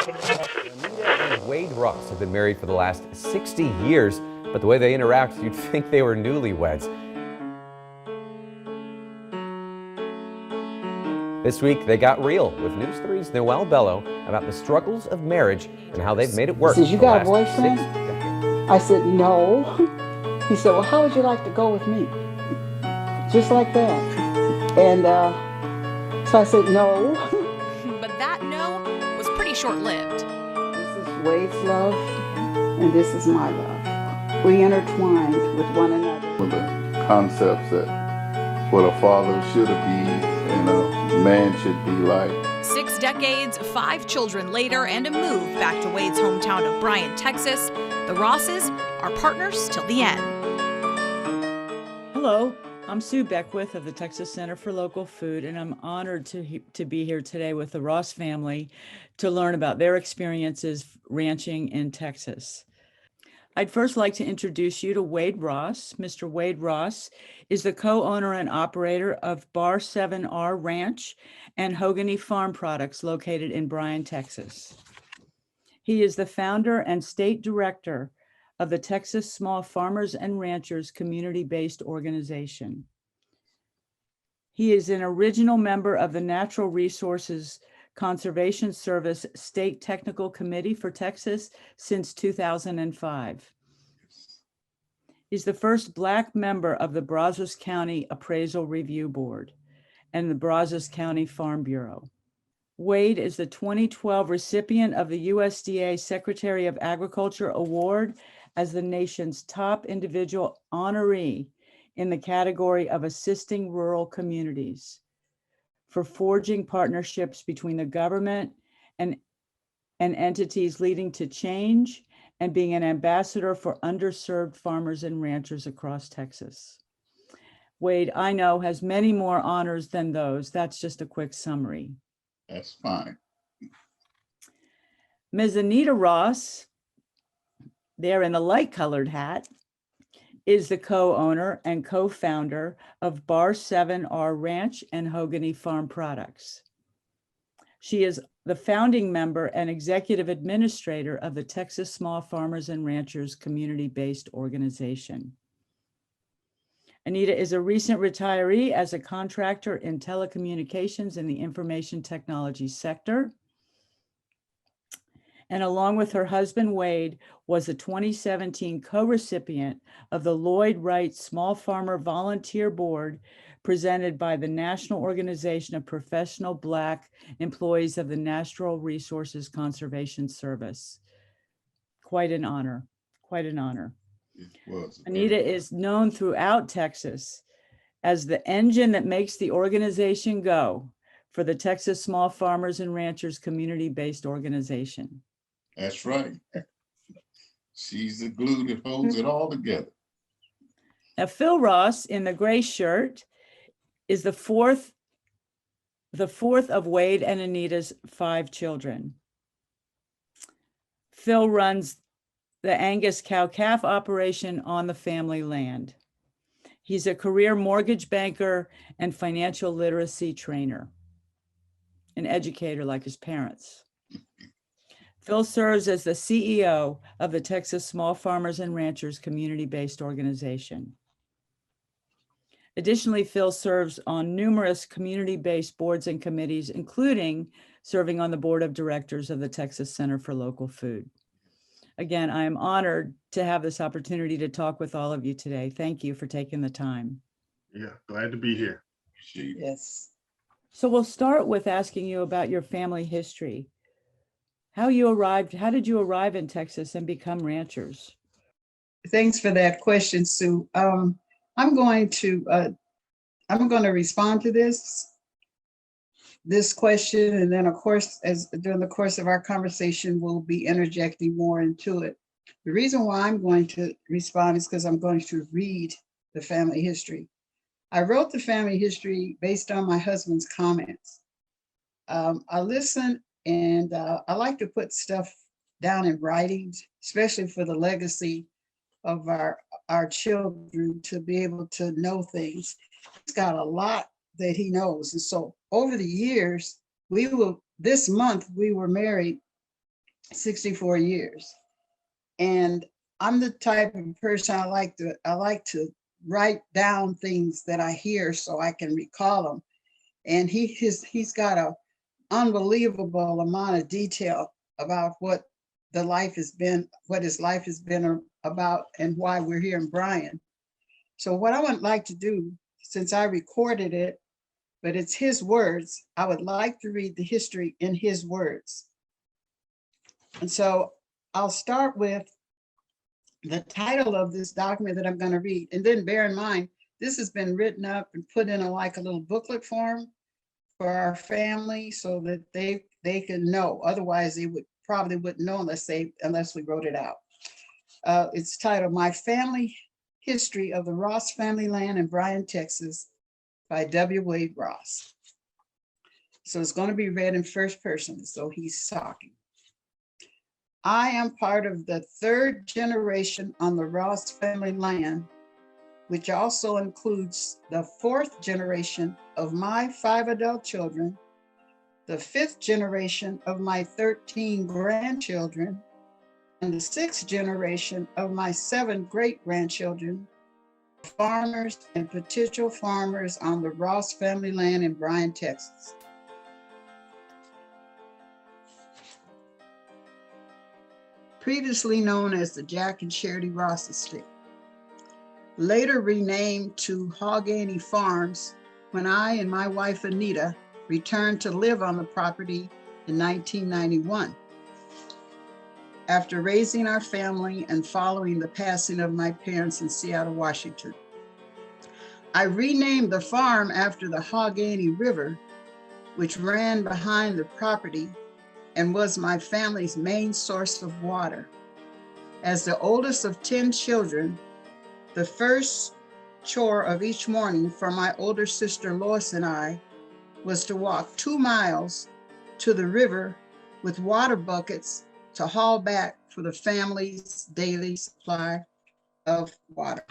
Anita and Wade Ross have been married for the last 60 years, but the way they interact, you'd think they were newlyweds. This week, they got real with News 3's Noel Bello about the struggles of marriage and how they've made it work. He says, "You got a boyfriend?" I said, "No." He said, "Well, how would you like to go with me?" Just like that. And so I said, "No." But that no was pretty short-lived. This is Wade's love, and this is my love. We intertwined with one another. With the concepts that what a father should be and a man should be like. 6 decades, 5 children later, and a move back to Wade's hometown of Bryan, Texas, the Rosses are partners till the end. Hello, I'm Sue Beckwith of the Texas Center for Local Food, and I'm honored to be here today with the Ross family to learn about their experiences ranching in Texas. I'd first like to introduce you to Wade Ross. Mr. Wade Ross is the co-owner and operator of Bar 7R Ranch and Hogany Farm Products located in Bryan, Texas. He is the founder and state director of the Texas Small Farmers and Ranchers community-based organization. He is an original member of the Natural Resources Conservation Service State Technical Committee for Texas since 2005. He's the first Black member of the Brazos County Appraisal Review Board and the Brazos County Farm Bureau. Wade is the 2012 recipient of the USDA Secretary of Agriculture Award as the nation's top individual honoree in the category of assisting rural communities for forging partnerships between the government and entities leading to change and being an ambassador for underserved farmers and ranchers across Texas. Wade, I know, has many more honors than those. That's just a quick summary. That's fine. Ms. Anita Ross, there in the light-colored hat, is the co-owner and co-founder of Bar 7R Ranch and Hogany Farm Products. She is the founding member and executive administrator of the Texas Small Farmers and Ranchers community-based organization. Anita is a recent retiree as a contractor in telecommunications in the information technology sector. And along with her husband, Wade, was a 2017 co-recipient of the Lloyd Wright Small Farmer Volunteer Board presented by the National Organization of Professional Black Employees of the Natural Resources Conservation Service. Quite an honor, quite an honor. It was. Anita is known throughout Texas as the engine that makes the organization go for the Texas Small Farmers and Ranchers community-based organization. That's right. She's the glue that holds it all together. Now, Phil Ross in the gray shirt is the fourth of Wade and Anita's 5 children. Phil runs the Angus cow-calf operation on the family land. He's a career mortgage banker and financial literacy trainer, an educator like his parents. Phil serves as the CEO of the Texas Small Farmers and Ranchers community-based organization. Additionally, Phil serves on numerous community-based boards and committees, including serving on the board of directors of the Texas Center for Local Food. Again, I am honored to have this opportunity to talk with all of you today. Thank you for taking the time. Yeah, glad to be here. Yes. So we'll start with asking you about your family history. How did you arrive in Texas and become ranchers? Thanks for that question, Sue. I'm going to respond to this question, and then of course, as during the course of our conversation, we'll be interjecting more into it. The reason why I'm going to respond is because I'm going to read the family history. I wrote the family history based on my husband's comments. I listen and I like to put stuff down in writing, especially for the legacy of our children to be able to know things. He's got a lot that he knows. And so over the years, this month we were married 64 years. And I'm the type of person I like to write down things that I hear so I can recall them. And he's got a unbelievable amount of detail about what his life has been about and why we're here in Bryan. So what I would like to do, since I recorded it, but it's his words, I would like to read the history in his words. And so I'll start with the title of this document that I'm going to read. And then bear in mind, this has been written up and put in a little booklet form for our family so that they can know. Otherwise, they probably wouldn't know unless we wrote it out. It's titled My Family History of the Ross Family Land in Bryan, Texas by W. Wade Ross. So it's going to be read in first person, so he's talking. I am part of the third generation on the Ross family land, which also includes the fourth generation of my 5 adult children, the fifth generation of my 13 grandchildren, and the sixth generation of my 7 great-grandchildren, farmers and potential farmers on the Ross family land in Bryan, Texas. Previously known as the Jack and Charity Ross Estate, later renamed to Hogany Farms when I and my wife Anita returned to live on the property in 1991. After raising our family and following the passing of my parents in Seattle, Washington, I renamed the farm after the Hogany River, which ran behind the property and was my family's main source of water. As the oldest of 10 children, the first chore of each morning for my older sister Lois and I was to walk 2 miles to the river with water buckets to haul back for the family's daily supply of water.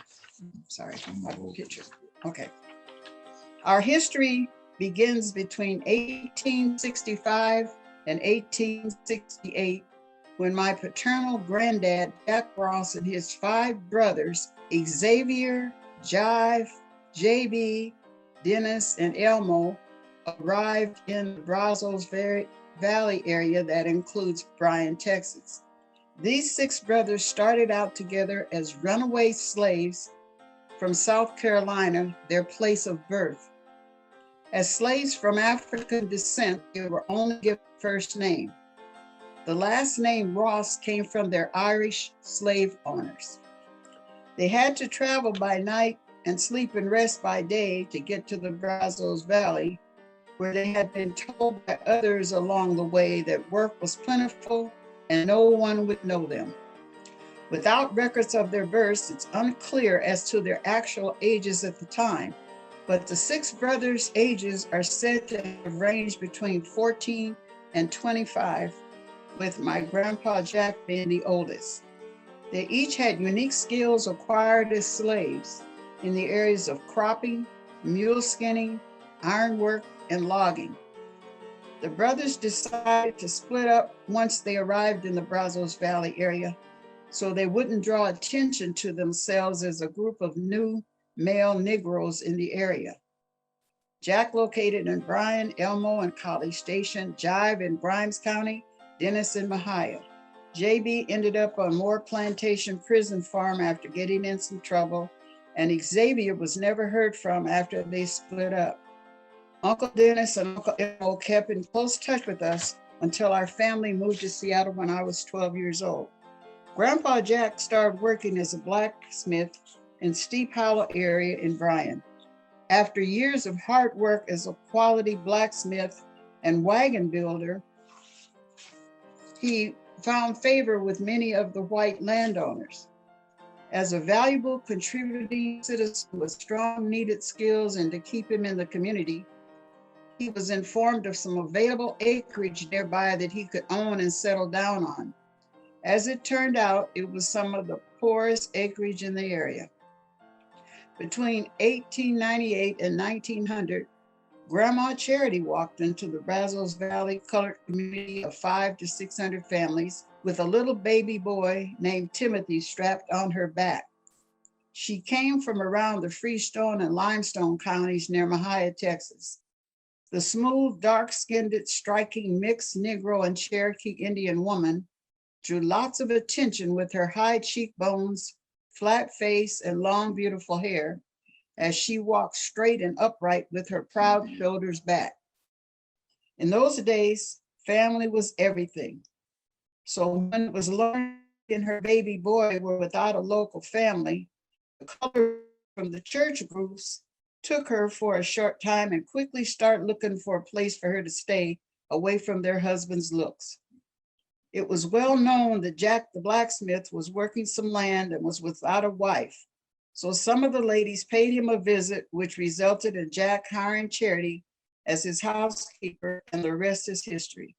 Sorry, my picture. Okay. Our history begins between 1865 and 1868, when my paternal granddad, Jack Ross, and his 5 brothers, Xavier, Jive, JB, Dennis, and Elmo, arrived in the Brazos Valley area that includes Bryan, Texas. These 6 brothers started out together as runaway slaves from South Carolina, their place of birth. As slaves from African descent, they were only given first name. The last name Ross came from their Irish slave owners. They had to travel by night and sleep and rest by day to get to the Brazos Valley, where they had been told by others along the way that work was plentiful and no one would know them. Without records of their births, it's unclear as to their actual ages at the time, but the 6 brothers' ages are said to have ranged between 14 and 25, with my grandpa Jack being the oldest. They each had unique skills acquired as slaves in the areas of cropping, mule skinning, ironwork, and logging. The brothers decided to split up once they arrived in the Brazos Valley area, so they wouldn't draw attention to themselves as a group of new male Negroes in the area. Jack located in Bryan, Elmo, and College Station, Jive in Grimes County, Dennis in Mahia. JB ended up on Moore Plantation Prison Farm after getting in some trouble, and Xavier was never heard from after they split up. Uncle Dennis and Uncle Elmo kept in close touch with us until our family moved to Seattle when I was 12 years old. Grandpa Jack started working as a blacksmith in Steep Hollow area in Bryan. After years of hard work as a quality blacksmith and wagon builder, he found favor with many of the white landowners. As a valuable contributing citizen with strong needed skills and to keep him in the community, he was informed of some available acreage nearby that he could own and settle down on. As it turned out, it was some of the poorest acreage in the area. Between 1898 and 1900, Grandma Charity walked into the Brazos Valley colored community of 500 to 600 families with a little baby boy named Timothy strapped on her back. She came from around the Freestone and Limestone counties near Mahia, Texas. The smooth, dark-skinned, striking mixed Negro and Cherokee Indian woman drew lots of attention with her high cheekbones, flat face, and long, beautiful hair as she walked straight and upright with her proud shoulders back. In those days, family was everything. So when it was learned and her baby boy were without a local family, the color from the church groups took her for a short time and quickly started looking for a place for her to stay away from their husbands' looks. It was well known that Jack the blacksmith was working some land and was without a wife. So some of the ladies paid him a visit, which resulted in Jack hiring Charity as his housekeeper, and the rest is history.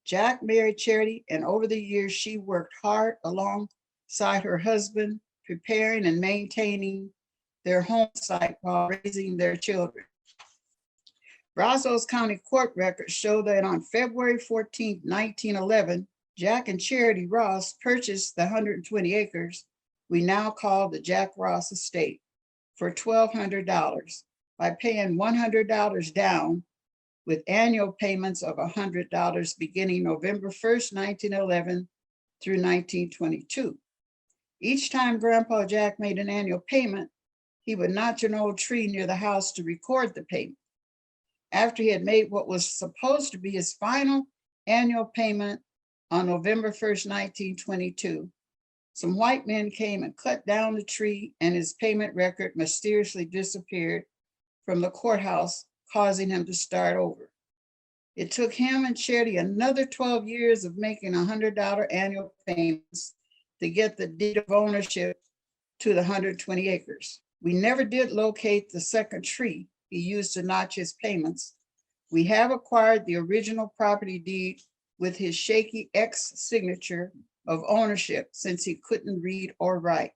Jack married Charity, and over the years, she worked hard alongside her husband, preparing and maintaining their home site while raising their children. Brazos County court records show that on February 14, 1911, Jack and Charity Ross purchased the 120 acres we now call the Jack Ross Estate for $1,200 by paying $100 down with annual payments of $100 beginning November 1st, 1911 through 1922. Each time Grandpa Jack made an annual payment, he would notch an old tree near the house to record the payment. After he had made what was supposed to be his final annual payment on November 1st, 1922, some white men came and cut down the tree, and his payment record mysteriously disappeared from the courthouse, causing him to start over. It took him and Charity another 12 years of making $100 annual payments to get the deed of ownership to the 120 acres. We never did locate the second tree he used to notch his payments. We have acquired the original property deed with his shaky X signature of ownership since he couldn't read or write.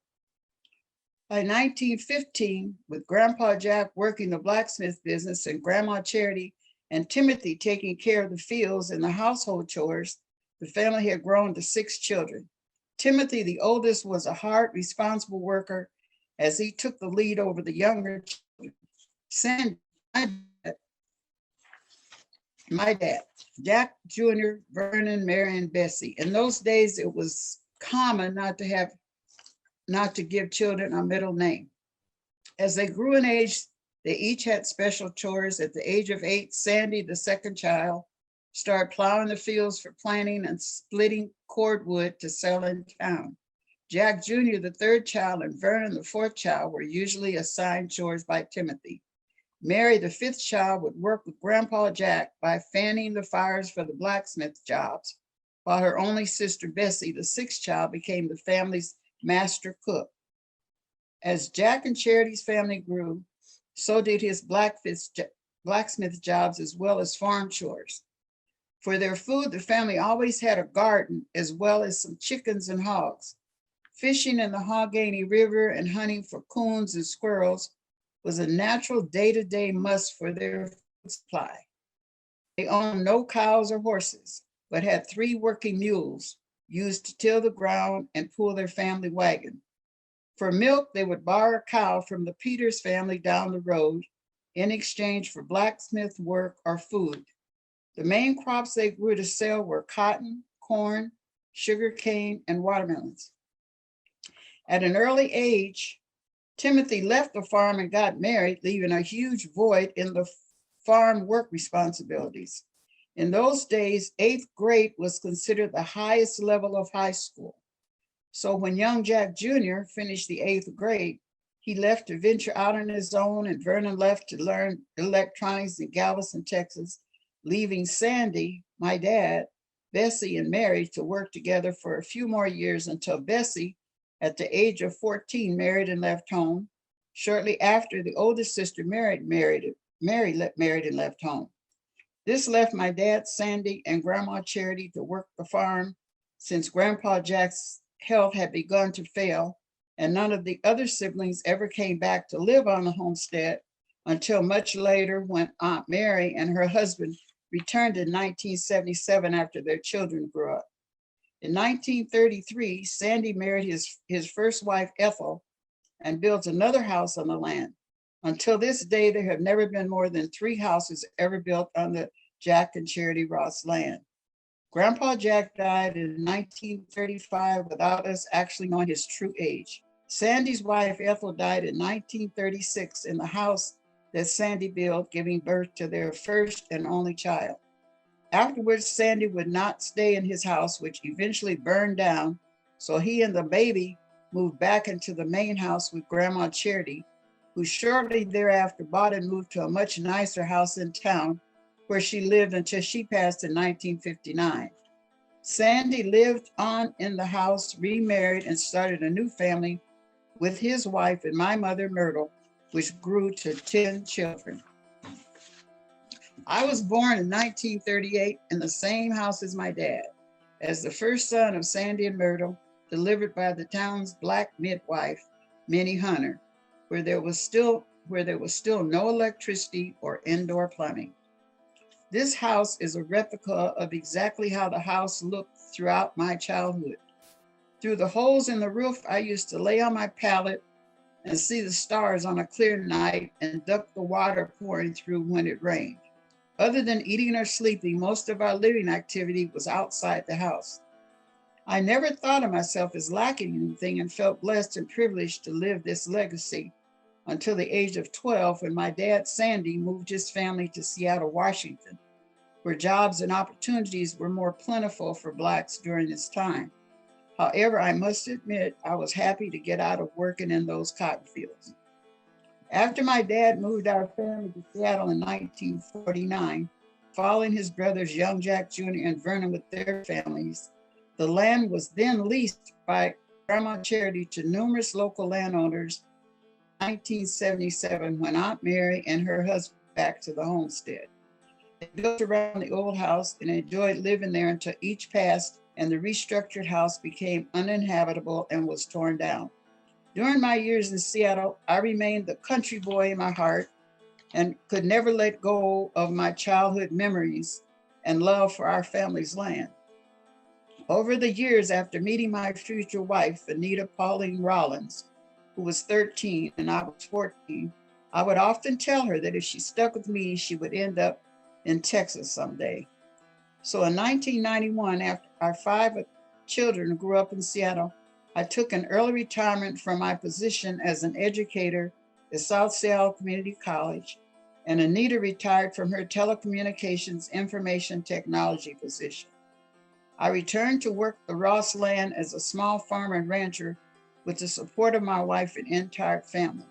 By 1915, with Grandpa Jack working the blacksmith business and Grandma Charity and Timothy taking care of the fields and the household chores, the family had grown to 6 children. Timothy, the oldest, was a hard, responsible worker as he took the lead over the younger children. Sandy, my dad, Jack Jr., Vernon, Mary, and Bessie. In those days, it was common not to give children a middle name. As they grew in age, they each had special chores. At the age of 8, Sandy, the second child, started plowing the fields for planting and splitting cordwood to sell in town. Jack Jr., the third child, and Vernon, the fourth child, were usually assigned chores by Timothy. Mary, the fifth child, would work with Grandpa Jack by fanning the fires for the blacksmith jobs, while her only sister, Bessie, the sixth child, became the family's master cook. As Jack and Charity's family grew, so did his blacksmith jobs as well as farm chores. For their food, the family always had a garden as well as some chickens and hogs. Fishing in the Allegheny River and hunting for coons and squirrels was a natural day-to-day must for their food supply. They owned no cows or horses, but had 3 working mules used to till the ground and pull their family wagon. For milk, they would borrow a cow from the Peters family down the road in exchange for blacksmith work or food. The main crops they grew to sell were cotton, corn, sugarcane, and watermelons. At an early age, Timothy left the farm and got married, leaving a huge void in the farm work responsibilities. In those days, 8th grade was considered the highest level of high school. So when young Jack Jr. finished the 8th grade, he left to venture out on his own, and Vernon left to learn electronics in Galveston, Texas, leaving Sandy, my dad, Bessie, and Mary to work together for a few more years until Bessie, at the age of 14, married and left home. Shortly after, the oldest sister married and left home. This left my dad, Sandy, and Grandma Charity to work the farm since Grandpa Jack's health had begun to fail, and none of the other siblings ever came back to live on the homestead until much later when Aunt Mary and her husband returned in 1977 after their children grew up. In 1933, Sandy married his first wife, Ethel, and built another house on the land. Until this day, there have never been more than 3 houses ever built on the Jack and Charity Ross land. Grandpa Jack died in 1935 without us actually knowing his true age. Sandy's wife Ethel died in 1936 in the house that Sandy built, giving birth to their first and only child. Afterwards, Sandy would not stay in his house, which eventually burned down, so he and the baby moved back into the main house with Grandma Charity, who shortly thereafter bought and moved to a much nicer house in town, where she lived until she passed in 1959. Sandy lived on in the house, remarried, and started a new family with his wife and my mother, Myrtle, which grew to 10 children. I was born in 1938 in the same house as my dad, as the first son of Sandy and Myrtle, delivered by the town's black midwife, Minnie Hunter, where there was still no electricity or indoor plumbing. This house is a replica of exactly how the house looked throughout my childhood. Through the holes in the roof, I used to lay on my pallet and see the stars on a clear night and duck the water pouring through when it rained. Other than eating or sleeping, most of our living activity was outside the house. I never thought of myself as lacking anything and felt blessed and privileged to live this legacy until the age of 12, when my dad, Sandy, moved his family to Seattle, Washington, where jobs and opportunities were more plentiful for Blacks during this time. However, I must admit, I was happy to get out of working in those cotton fields. After my dad moved our family to Seattle in 1949, following his brothers Young Jack Jr. and Vernon with their families, the land was then leased by Grandma Charity to numerous local landowners in 1977, when Aunt Mary and her husband back to the homestead. They built around the old house and enjoyed living there until each passed and the restructured house became uninhabitable and was torn down. During my years in Seattle, I remained the country boy in my heart and could never let go of my childhood memories and love for our family's land. Over the years, after meeting my future wife, Anita Pauline Rollins, who was 13 and I was 14, I would often tell her that if she stuck with me, she would end up in Texas someday. So in 1991, after our 5 children grew up in Seattle, I took an early retirement from my position as an educator at South Seattle Community College, and Anita retired from her telecommunications information technology position. I returned to work the Ross land as a small farmer and rancher with the support of my wife and entire family.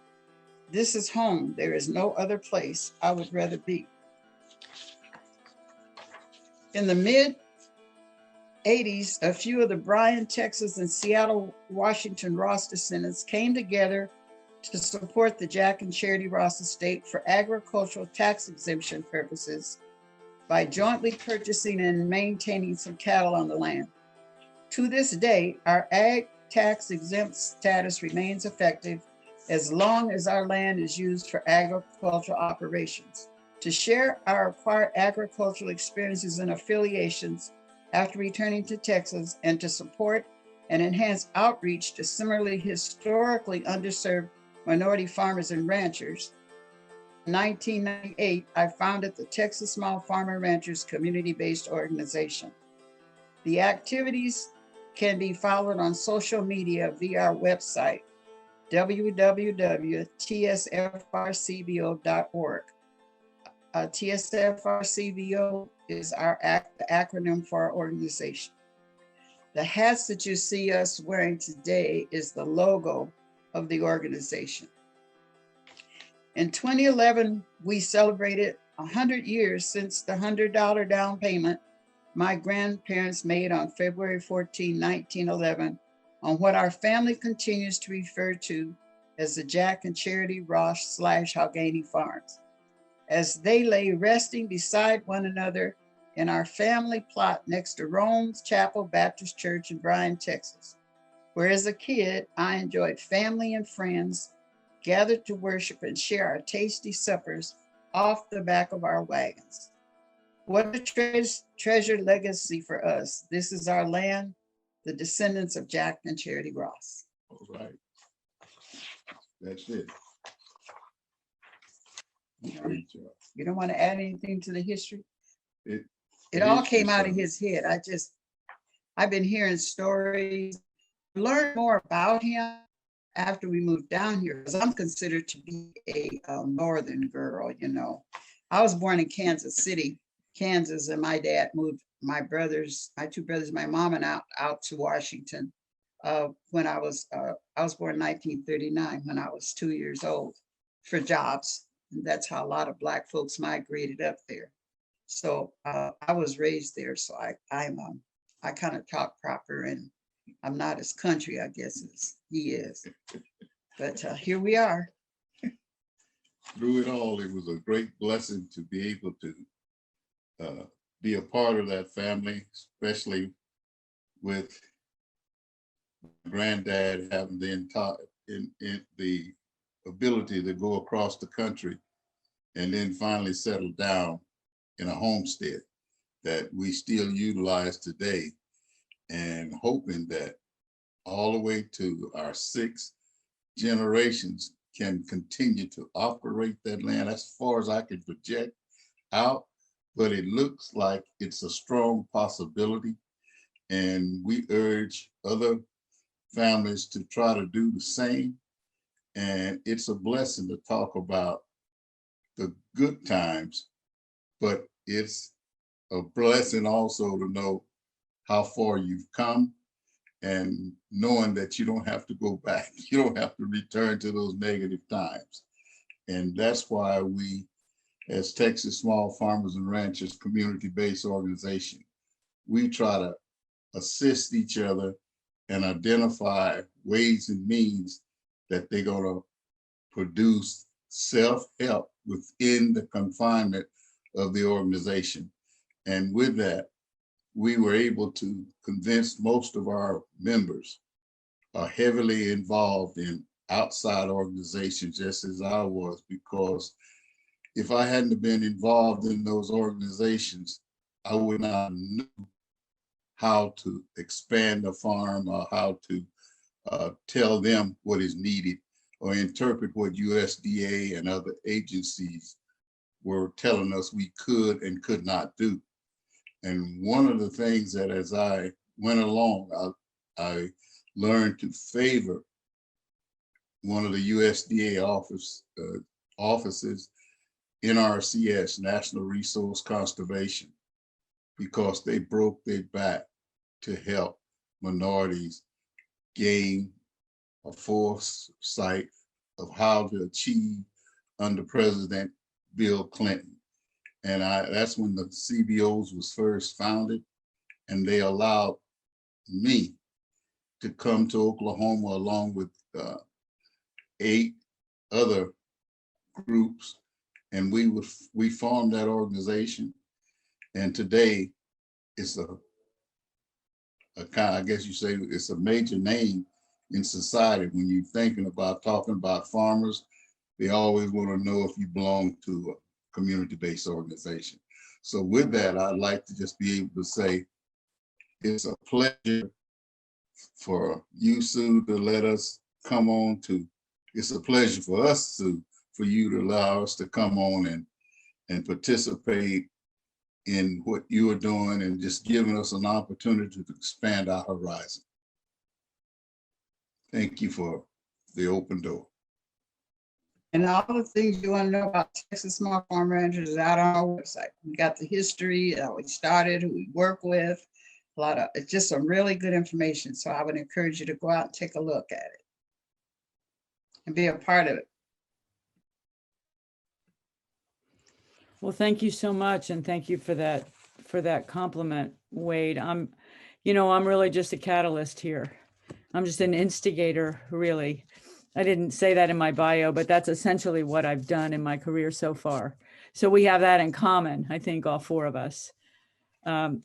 This is home. There is no other place I would rather be. In the mid-'80s, a few of the Bryan, Texas, and Seattle, Washington Ross descendants came together to support the Jack and Charity Ross estate for agricultural tax exemption purposes by jointly purchasing and maintaining some cattle on the land. To this day, our ag tax exempt status remains effective as long as our land is used for agricultural operations. To share our acquired agricultural experiences and affiliations after returning to Texas, and to support and enhance outreach to similarly historically underserved minority farmers and ranchers, in 1998, I founded the Texas Small Farmer Ranchers Community-Based Organization. The activities can be followed on social media via our website, www.tsfrcbo.org. TSFRCBO is our acronym for our organization. The hats that you see us wearing today is the logo of the organization. In 2011, we celebrated 100 years since the $100 down payment my grandparents made on February 14, 1911, on what our family continues to refer to as the Jack and Charity Ross / Hogany Farms, as they lay resting beside one another in our family plot next to Rome's Chapel Baptist Church in Bryan, Texas, where as a kid, I enjoyed family and friends, gathered to worship and share our tasty suppers off the back of our wagons. What a treasured legacy for us. This is our land, the descendants of Jack and Charity Ross. All right. That's it. Great job. You don't want to add anything to the history? It It all history came out of stuff. his head. I've been hearing stories, learned more about him after we moved down here, because I'm considered to be a northern girl, you know. I was born in Kansas City, Kansas, and my dad moved my two brothers, my mom and out to Washington when I was born in 1939 when I was 2 years old for jobs. And that's how a lot of Black folks migrated up there. So I was raised there, so I kind of talk proper, and I'm not as country, I guess, as he is. But here we are. Through it all, it was a great blessing to be able to be a part of that family, especially with granddad having the ability to go across the country and then finally settle down in a homestead that we still utilize today, and hoping that all the way to our 6 generations can continue to operate that land as far as I can project out. But it looks like it's a strong possibility, and we urge other families to try to do the same. And it's a blessing to talk about the good times, but it's a blessing also to know how far you've come, and knowing that you don't have to go back. You don't have to return to those negative times. And that's why we, as Texas Small Farmers and Ranchers community-based organization, we try to assist each other and identify ways and means that they're going to produce self-help within the confinement of the organization. And with that, we were able to convince most of our members are heavily involved in outside organizations, just as I was, because if I hadn't been involved in those organizations, I would not know how to expand a farm or how to tell them what is needed or interpret what USDA and other agencies were telling us we could and could not do. And one of the things that as I went along, I learned to favor one of the USDA offices, NRCS, National Resource Conservation, because they broke their back to help minorities gain a foresight of how to achieve under President Bill Clinton. And that's when the CBOs was first founded, and they allowed me to come to Oklahoma along with 8 other groups, and we formed that organization. And today it's a kind, I guess you say, it's a major name in society. When you're thinking about talking about farmers, they always want to know if you belong to a community-based organization. So with that, I'd like to just be able to say it's a pleasure for you, Sue, to let us come on to. It's a pleasure for us, Sue, for you to allow us to come on and participate in what you are doing and just giving us an opportunity to expand our horizon. Thank you for the open door. And all the things you want to know about Texas Small Farm Ranchers is out on our website. We got the history, how we started, who we work with, it's just some really good information. So I would encourage you to go out and take a look at it and be a part of it. Well, thank you so much. And thank you for that compliment, Wade. I'm really just a catalyst here. I'm just an instigator, really. I didn't say that in my bio, but that's essentially what I've done in my career so far. So we have that in common, I think, all 4 of us. And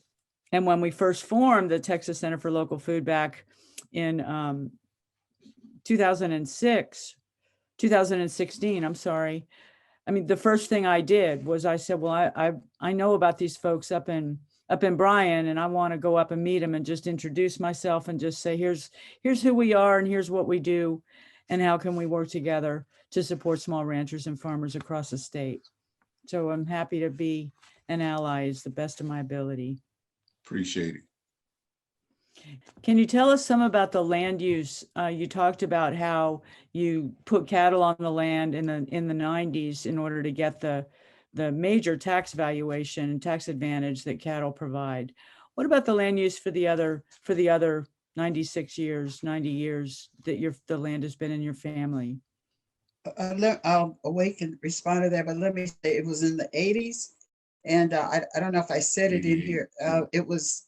when we first formed the Texas Center for Local Food back in 2006, 2016, I'm sorry. I mean, the first thing I did was I said, well, I know about these folks up in Bryan, and I want to go up and meet them and just introduce myself and just say, here's who we are and here's what we do and how can we work together to support small ranchers and farmers across the state. So I'm happy to be an ally as the best of my ability. Appreciate it. Can you tell us some about the land use? You talked about how you put cattle on the land in the 90s in order to get the major tax valuation and tax advantage that cattle provide. What about the land use for the other 96 years, 90 years that the land has been in your family? I'll awake and respond to that, but let me say it was in the 80s. And I don't know if I said it in here. It was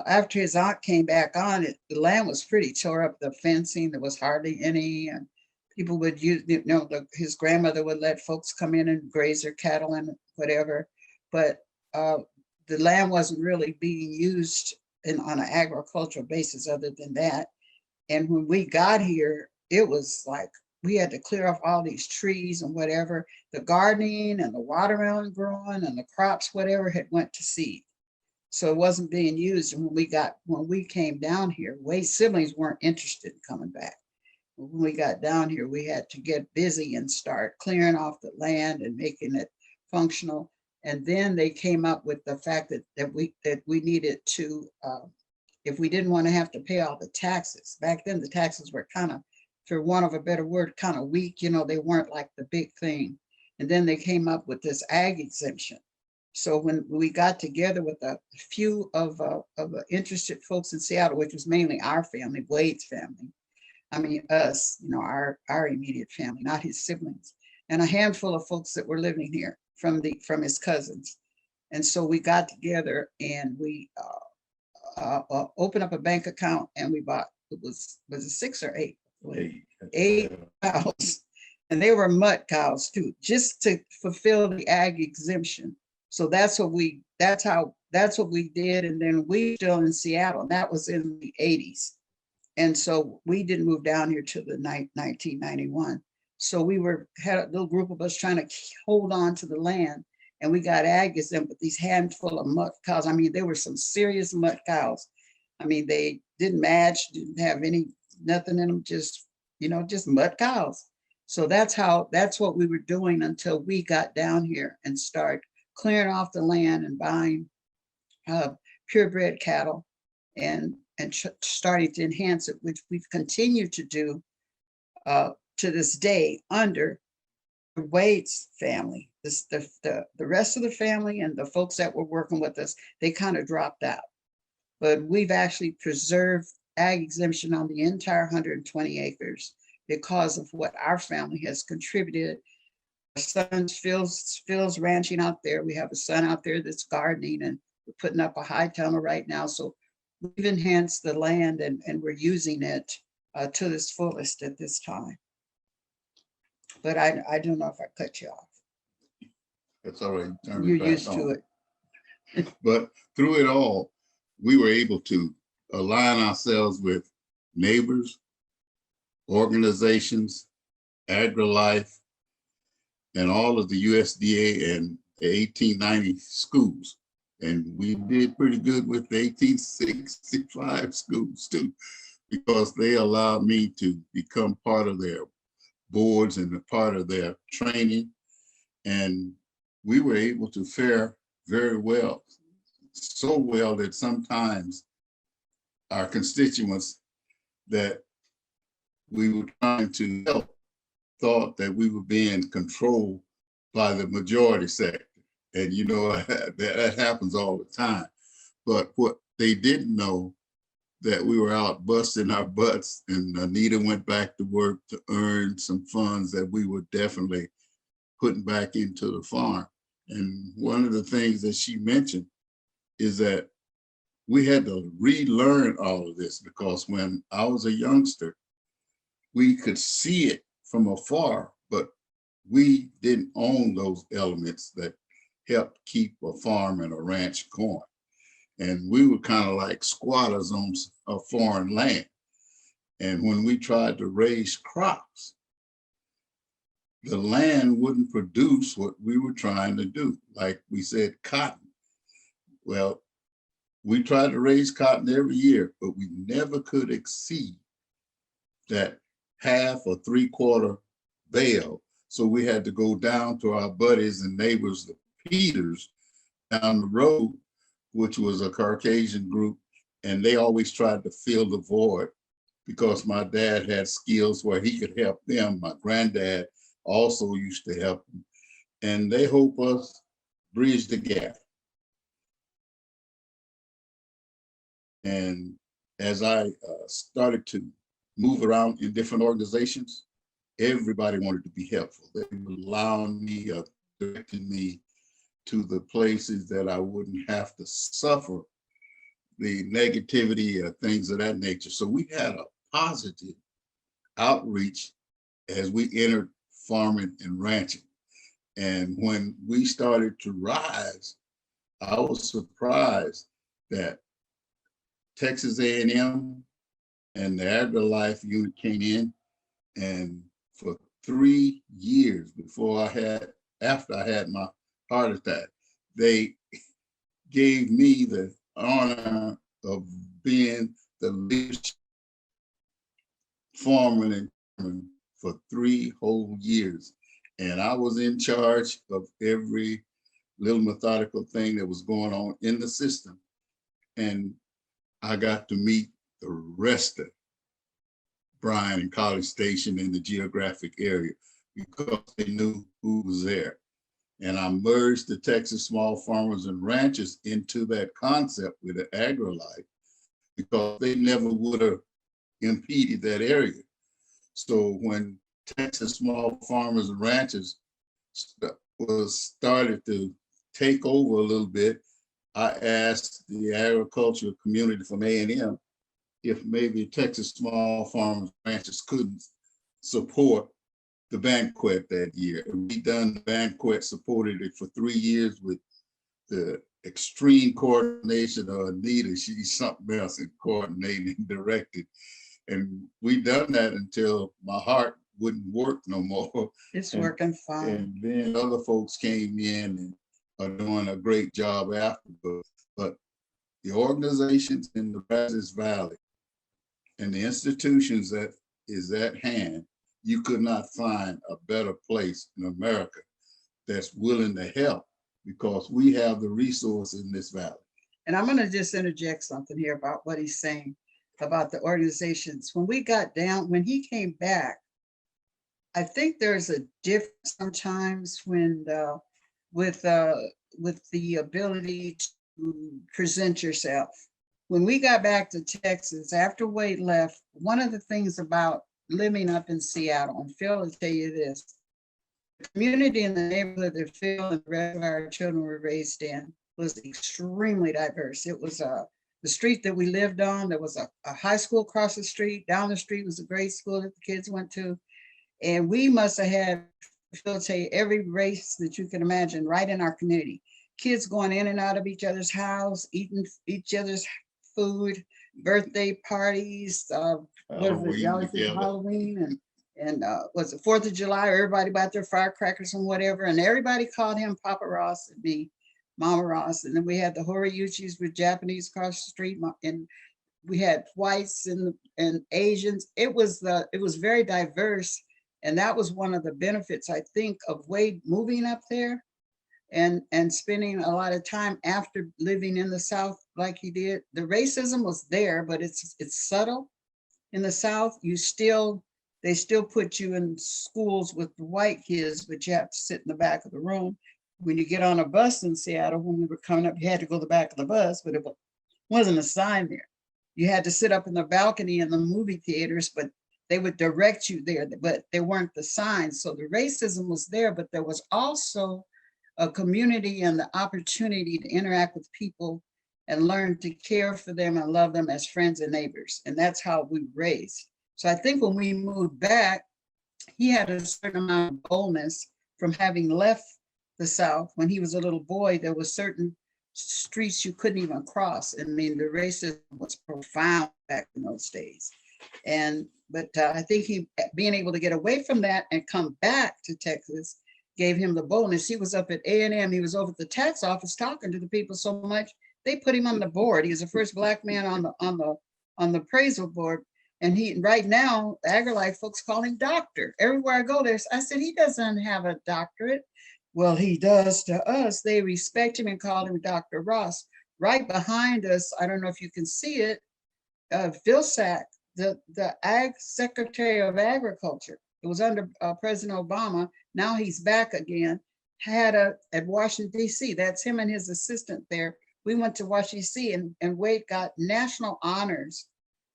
after his aunt came back on, the land was pretty tore up, the fencing, there was hardly any. And people would use, his grandmother would let folks come in and graze their cattle and whatever. But the land wasn't really being used on an agricultural basis other than that. And when we got here, it was like, we had to clear off all these trees and whatever. The gardening and the watermelon growing and the crops, whatever, had went to seed. So it wasn't being used. And when we came down here, Wade's siblings weren't interested in coming back. When we got down here, we had to get busy and start clearing off the land and making it functional. And then they came up with the fact that we needed to, if we didn't want to have to pay all the taxes. Back then, the taxes were kind of, for want of a better word, kind of weak. They weren't like the big thing. And then they came up with this ag exemption. So when we got together with a few of interested folks in Seattle, which was mainly our family, Wade's family, I mean us, our immediate family, not his siblings, and a handful of folks that were living here from his cousins. And so we got together and we opened up a bank account and we bought, was it 6 or 8? 8 cows, and they were mud cows too, just to fulfill the ag exemption. So that's what we did. And then we still in Seattle, and that was in the 80s. And so we didn't move down here till the 1991. So we had a little group of us trying to hold on to the land, and we got ag exempt with these handful of mud cows. I mean, they were some serious mud cows. I mean, they didn't match, didn't have nothing in them, just mud cows. So that's what we were doing until we got down here and started clearing off the land and buying purebred cattle and starting to enhance it, which we've continued to do to this day under Wade's family. The rest of the family and the folks that were working with us, they kind of dropped out. But we've actually preserved ag exemption on the entire 120 acres because of what our family has contributed. Our son Phil's ranching out there. We have a son out there that's gardening, and we're putting up a high tunnel right now. So we've enhanced the land and we're using it to its fullest at this time. But I don't know if I cut you off. That's all right. You're used to it. But through it all, we were able to align ourselves with neighbors, organizations, AgriLife, and all of the USDA and the 1890 schools. And we did pretty good with the 1865 schools too, because they allowed me to become part of their boards and a part of their training. And we were able to fare very well, so well that sometimes our constituents that we were trying to help thought that we were being controlled by the majority sector. And that happens all the time. But what they didn't know, that we were out busting our butts, and Anita went back to work to earn some funds that we were definitely putting back into the farm. And one of the things that she mentioned is that we had to relearn all of this, because when I was a youngster, we could see it from afar, but we didn't own those elements that helped keep a farm and a ranch going. And we were kind of like squatters on a foreign land. And when we tried to raise crops, the land wouldn't produce what we were trying to do. Like we said, cotton. Well, we tried to raise cotton every year, but we never could exceed that half or 3/4 bale. So we had to go down to our buddies and neighbors, the Peters, down the road, which was a Caucasian group, and they always tried to fill the void because my dad had skills where he could help them. My granddad also used to help them, and they help us bridge the gap. And as I started to move around in different organizations, everybody wanted to be helpful. They were allowing me, directing me to the places that I wouldn't have to suffer the negativity or things of that nature. So we had a positive outreach as we entered farming and ranching. And when we started to rise, I was surprised that Texas A&M and the AgriLife unit came in, and for 3 years after I had my heart attack, they gave me the honor of being the leadership foreman for 3 whole years. And I was in charge of every little methodical thing that was going on in the system. And I got to meet the rest of Bryan and College Station in the geographic area because they knew who was there. And I merged the Texas Small Farmers and Ranchers into that concept with the AgriLife because they never would have impeded that area. So when Texas Small Farmers and Ranchers started to take over a little bit, I asked the agricultural community from A&M if maybe Texas Small Farmers and Ranchers couldn't support the banquet that year. And we done the banquet, supported it for 3 years with the extreme coordination of Anita. She's something else in coordinating and directing. And we done that until my heart wouldn't work no more. It's working fine. And then other folks came in and are doing a great job afterwards. But the organizations in the Brazos Valley and the institutions that is at hand, you could not find a better place in America that's willing to help because we have the resources in this valley. And I'm going to just interject something here about what he's saying about the organizations. When he came back, I think there's a difference sometimes when with the ability to present yourself. When we got back to Texas, after Wade left, one of the things about living up in Seattle, and Phil will tell you this, the community in the neighborhood that Phil and the rest of our children were raised in was extremely diverse. It was the street that we lived on, there was a high school across the street. Down the street was a grade school that the kids went to. And we must have had, Phil tell you, every race that you can imagine right in our community. Kids going in and out of each other's house, eating each other's food, birthday parties, Halloween and was it 4th of July? Everybody bought their firecrackers and whatever, and everybody called him Papa Ross and me Mama Ross. And then we had the Horiyuchis with Japanese across the street, and we had whites and Asians. It was very diverse, and that was one of the benefits, I think, of Wade moving up there and spending a lot of time after living in the South like he did. The racism was there, but it's subtle. In the South, they still put you in schools with the white kids, but you have to sit in the back of the room. When you get on a bus in Seattle, when we were coming up, you had to go to the back of the bus, but it wasn't a sign there. You had to sit up in the balcony in the movie theaters, but they would direct you there, but there weren't the signs. So the racism was there, but there was also a community and the opportunity to interact with people and learn to care for them and love them as friends and neighbors. And that's how we raised. So I think when we moved back, he had a certain amount of boldness from having left the South. When he was a little boy, there were certain streets you couldn't even cross. I mean, the racism was profound back in those days. And But I think he being able to get away from that and come back to Texas gave him the bonus. He was up at A&M. He was over at the tax office talking to the people so much they put him on the board. He was the first Black man on the appraisal board. And he right now, AgriLife folks call him doctor. Everywhere I go, I said, he doesn't have a doctorate. Well, he does to us. They respect him and call him Dr. Ross. Right behind us, I don't know if you can see it, Vilsack, the Ag Secretary of Agriculture. It was under President Obama. Now he's back again. Had at Washington, D.C. That's him and his assistant there. We went to Washington, D.C. and Wade got national honors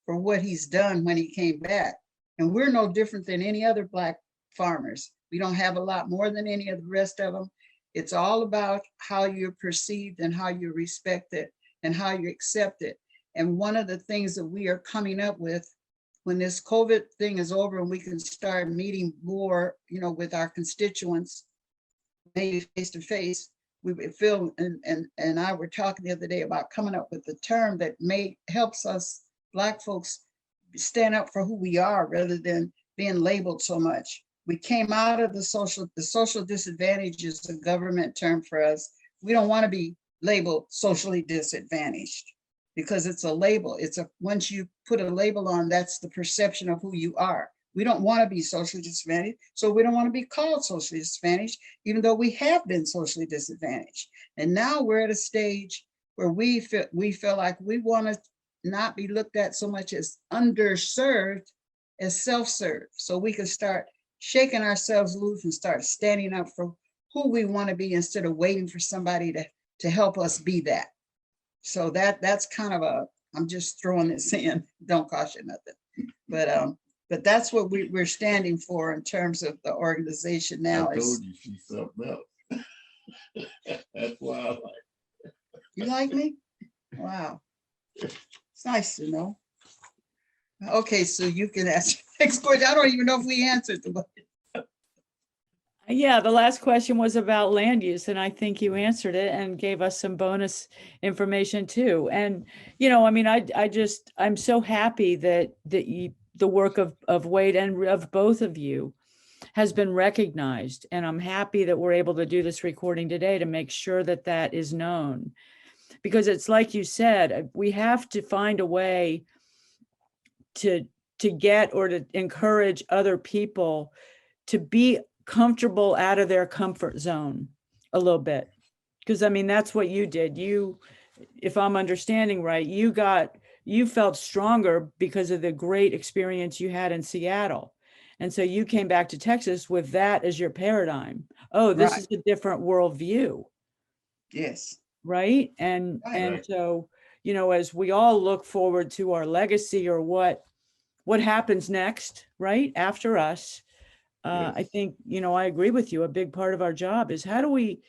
for what he's done when he came back. And we're no different than any other Black farmers. We don't have a lot more than any of the rest of them. It's all about how you're perceived and how you respect it and how you accept it. And one of the things that we are coming up with when this COVID thing is over and we can start meeting more, with our constituents, maybe face to face, Phil and I were talking the other day about coming up with a term that helps us Black folks stand up for who we are rather than being labeled so much. We came out of the social disadvantage is a government term for us. We don't want to be labeled socially disadvantaged because it's a label. Once you put a label on, that's the perception of who you are. We don't want to be socially disadvantaged, so we don't want to be called socially disadvantaged, even though we have been socially disadvantaged. And now we're at a stage where we feel like we want to not be looked at so much as underserved as self-served, so we can start shaking ourselves loose and start standing up for who we want to be instead of waiting for somebody to help us be that. So that's kind of I'm just throwing this in, don't cost you nothing. But that's what we're standing for in terms of the organization now. I told you she's something else. That's why I like it. You like me? Wow. It's nice to know. Okay, so you can ask your next question. I don't even know if we answered the question. Yeah, the last question was about land use, and I think you answered it and gave us some bonus information too. And, I'm so happy that the work of Wade and of both of you has been recognized. And I'm happy that we're able to do this recording today to make sure that that is known. Because it's like you said, we have to find a way to get or to encourage other people to be comfortable out of their comfort zone a little bit. Because that's what you did. If I'm understanding right, you felt stronger because of the great experience you had in Seattle. And so you came back to Texas with that as your paradigm. Oh, this Right. is a different worldview. Yes. Right. And so, as we all look forward to our legacy or what happens next, right after us, Yes. I think, I agree with you. A big part of our job is how do we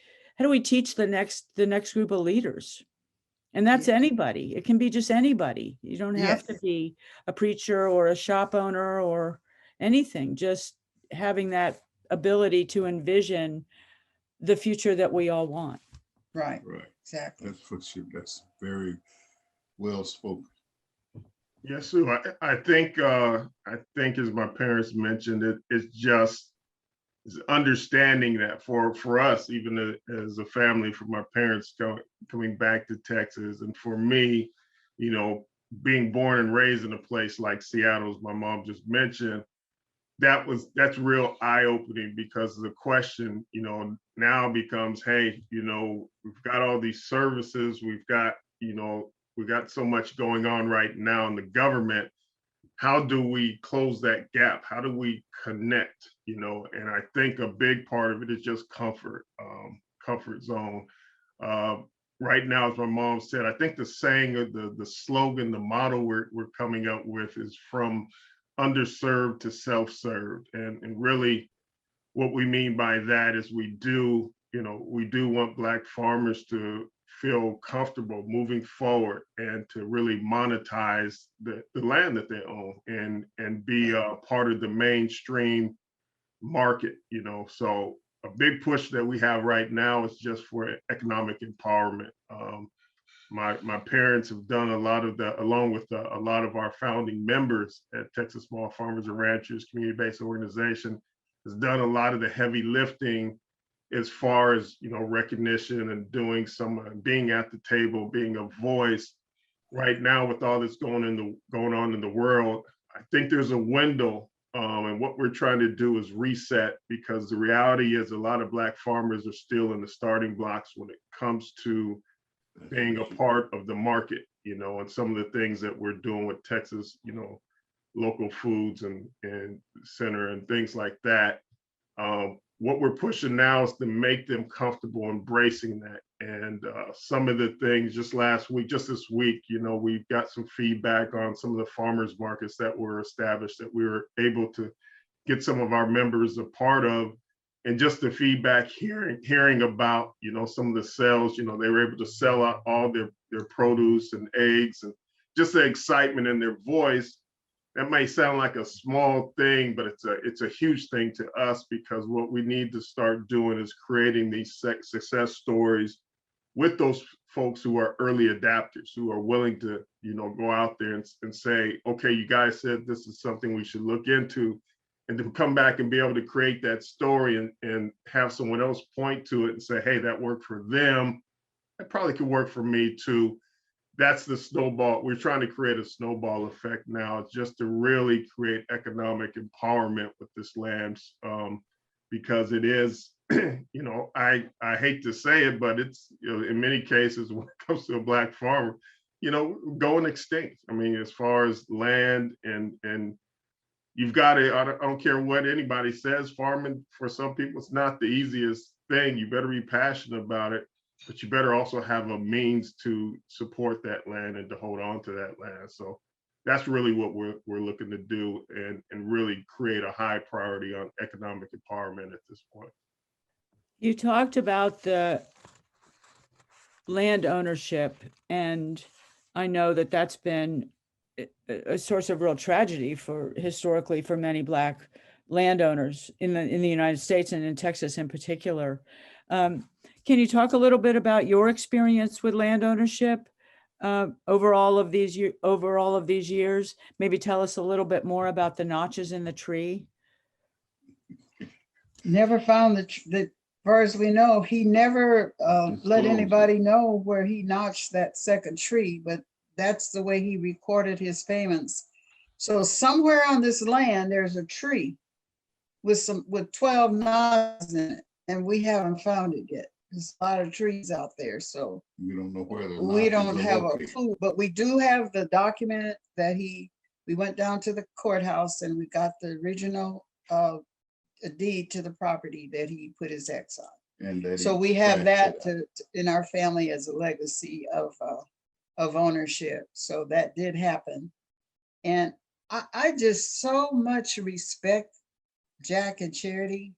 teach the next group of leaders? And that's Yes. anybody. It can be just anybody. You don't have to Yes. be a preacher or a shop owner or anything. Just having that ability to envision the future that we all want. Right. Right. Exactly. That's for sure. That's very well spoken. Yes, Sue. I think as my parents mentioned, it's just understanding that for us, even as a family, for my parents coming back to Texas, and for me, being born and raised in a place like Seattle, as my mom just mentioned, that's real eye-opening because the question, now becomes, hey, we've got all these services, we've got so much going on right now in the government. How do we close that gap? How do we connect? And I think a big part of it is just comfort zone. Right now, as my mom said, I think the saying of the slogan, the motto we're coming up with is from underserved to self-served. And really what we mean by that is we do want Black farmers to feel comfortable moving forward and to really monetize the land that they own and be a part of the mainstream market, So a big push that we have right now is just for economic empowerment. My parents have done a lot of that, along with a lot of our founding members at Texas Small Farmers and Ranchers Community-Based Organization, has done a lot of the heavy lifting as far as, you know, recognition and doing being at the table, being a voice. Right now, with all that's going on in the world, I think there's a window, and what we're trying to do is reset, because the reality is a lot of Black farmers are still in the starting blocks when it comes to being a part of the market, you know, and some of the things that we're doing with Texas, you know, local foods and center and things like that. What we're pushing now is to make them comfortable embracing that. And some of the things just this week, you know, we've got some feedback on some of the farmers markets that were established that we were able to get some of our members a part of. And just the feedback, hearing about, you know, some of the sales, you know, they were able to sell out all their produce and eggs, and just the excitement in their voice. That may sound like a small thing, but it's a huge thing to us, because what we need to start doing is creating these success stories with those folks who are early adapters, who are willing to, you know, go out there and say, okay, you guys said this is something we should look into, and to come back and be able to create that story and have someone else point to it and say, hey, that worked for them. That probably could work for me too. That's the snowball. We're trying to create a snowball effect now, just to really create economic empowerment with this land, because it is, you know, I hate to say it, but it's, you know, in many cases when it comes to a Black farmer, you know, going extinct. I mean, as far as land and you've got to, I don't care what anybody says, farming for some people, it's not the easiest thing. You better be passionate about it, but you better also have a means to support that land and to hold on to that land. So that's really what we're looking to do, and really create a high priority on economic empowerment at this point. You talked about the land ownership, and I know that that's been a source of real tragedy historically for many Black landowners in the United States and in Texas in particular. Can you talk a little bit about your experience with land ownership over all of these years? Maybe tell us a little bit more about the notches in the tree. Never found as far as we know, he never let anybody know where he notched that second tree, but that's the way he recorded his payments. So somewhere on this land, there's a tree with 12 notches in it, and we haven't found it yet. There's a lot of trees out there, so We don't know where the we don't notches are have a located. clue, but we do have the document that we went down to the courthouse and we got the original deed to the property that he put his ex on. And that So he we have scratched that it out. in our family as a legacy of ownership. So that did happen. And I just so much respect Jack and Charity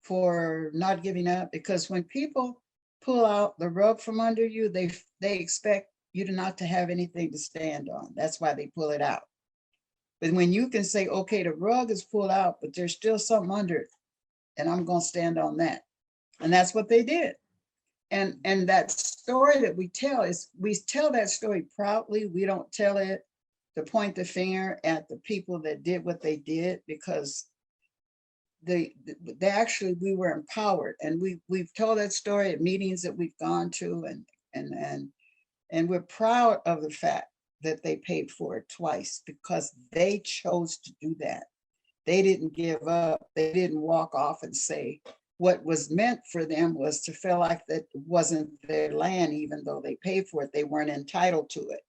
for not giving up, because when people pull out the rug from under you, they expect you to not to have anything to stand on. That's why they pull it out. But when you can say, okay, the rug is pulled out, but there's still something under it, and I'm going to stand on that. And that's what they did. And that story that we tell that story proudly. We don't tell it to point the finger at the people that did what they did, because they actually, we were empowered, and we've told that story at meetings that we've gone to, and we're proud of the fact that they paid for it twice, because they chose to do that. They didn't give up. They didn't walk off and say what was meant for them was to feel like that wasn't their land, even though they paid for it, they weren't entitled to it.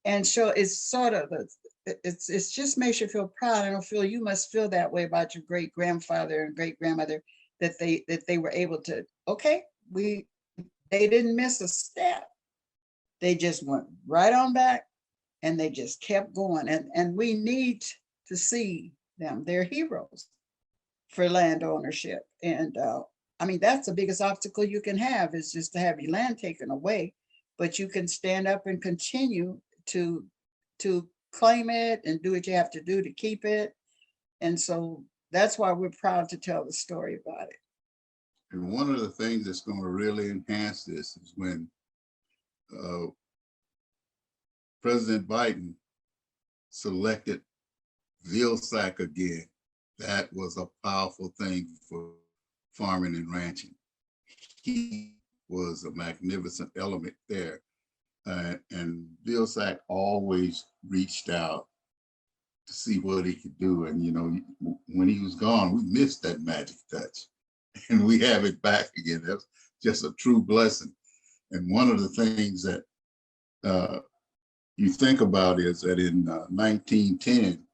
And so it's sort of, it's just makes you feel proud. I don't feel you must feel that way about your great grandfather and great grandmother, that they were able to, okay, they didn't miss a step. They just went right on back and they just kept going. And we need to see them. They're heroes for land ownership. And I mean, that's the biggest obstacle you can have, is just to have your land taken away, but you can stand up and continue to claim it and do what you have to do to keep it. And so that's why we're proud to tell the story about it. And one of the things that's going to really enhance this is when President Biden selected Vilsack again. That was a powerful thing for farming and ranching. He was a magnificent element there. And Vilsack always reached out to see what he could do. And, you know, when he was gone, we missed that magic touch. And we have it back again. That's just a true blessing. And one of the things that you think about is that in 1910,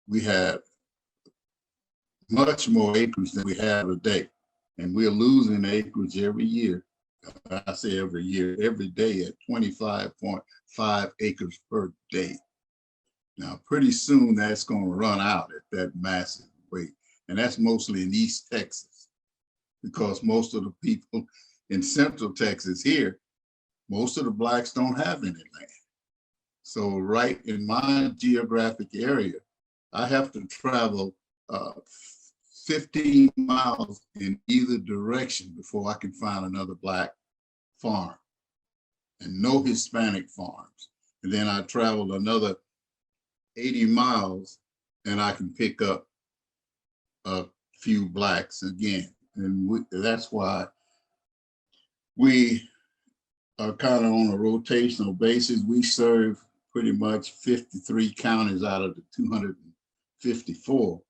we had much more acreage than we have today. And we're losing acreage every year. I say every year, every day at 25.5 acres per day. Now, pretty soon that's going to run out at that massive rate. And that's mostly in East Texas, because most of the people in Central Texas here, most of the Blacks don't have any land. So right in my geographic area, I have to travel 15 miles in either direction before I can find another Black farm, and no Hispanic farms. And then I travel another 80 miles and I can pick up a few Blacks again. And that's why we are kind of on a rotational basis. We serve pretty much 53 counties out of the 254,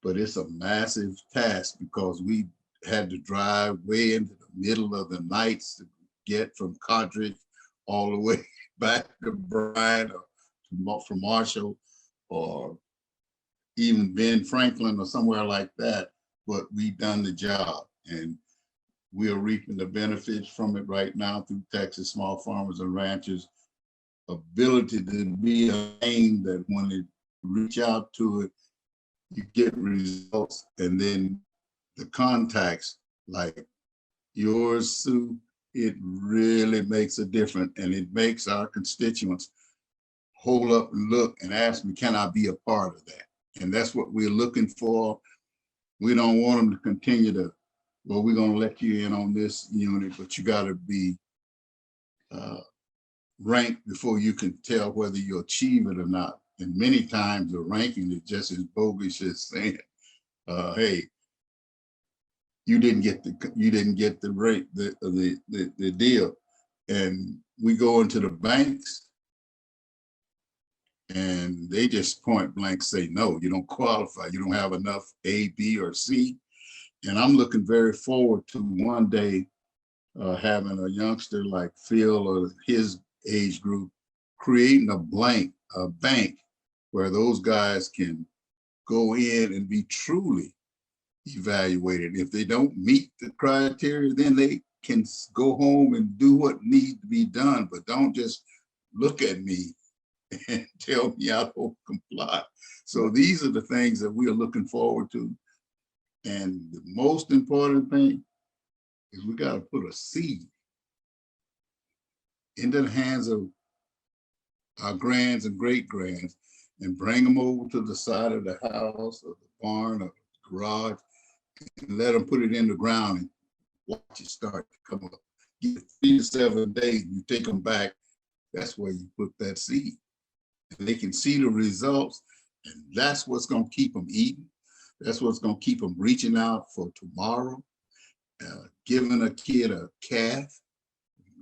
but it's a massive task because we had to drive way into the middle of the nights to get from Cartridge all the way back to Bryan or from Marshall or even Ben Franklin or somewhere like that. But we've done the job, and we are reaping the benefits from it right now through Texas Small Farmers and Ranchers' ability to be a name that when they reach out to it, you get results. And then the contacts like yours, Sue, it really makes a difference, and it makes our constituents hold up and look and ask me, can I be a part of that? And that's what we're looking for. We don't want them to continue to, well, we're going to let you in on this unit, but you got to be ranked before you can tell whether you achieve it or not. And many times the ranking is just as bogus as saying, hey, you didn't get the rate, the deal. And we go into the banks and they just point blank say, no, you don't qualify. You don't have enough A, B, or C. And I'm looking very forward to one day having a youngster like Phil or his age group creating a bank where those guys can go in and be truly evaluated. If they don't meet the criteria, then they can go home and do what needs to be done, but don't just look at me and tell me I don't comply. So these are the things that we are looking forward to. And the most important thing is we got to put a seed into the hands of our grands and great-grands and bring them over to the side of the house or the barn or the garage and let them put it in the ground and watch it start to come up. Get 3 to 7 days, you take them back, that's where you put that seed. And they can see the results, and that's what's going to keep them eating. That's what's going to keep them reaching out for tomorrow, giving a kid a calf.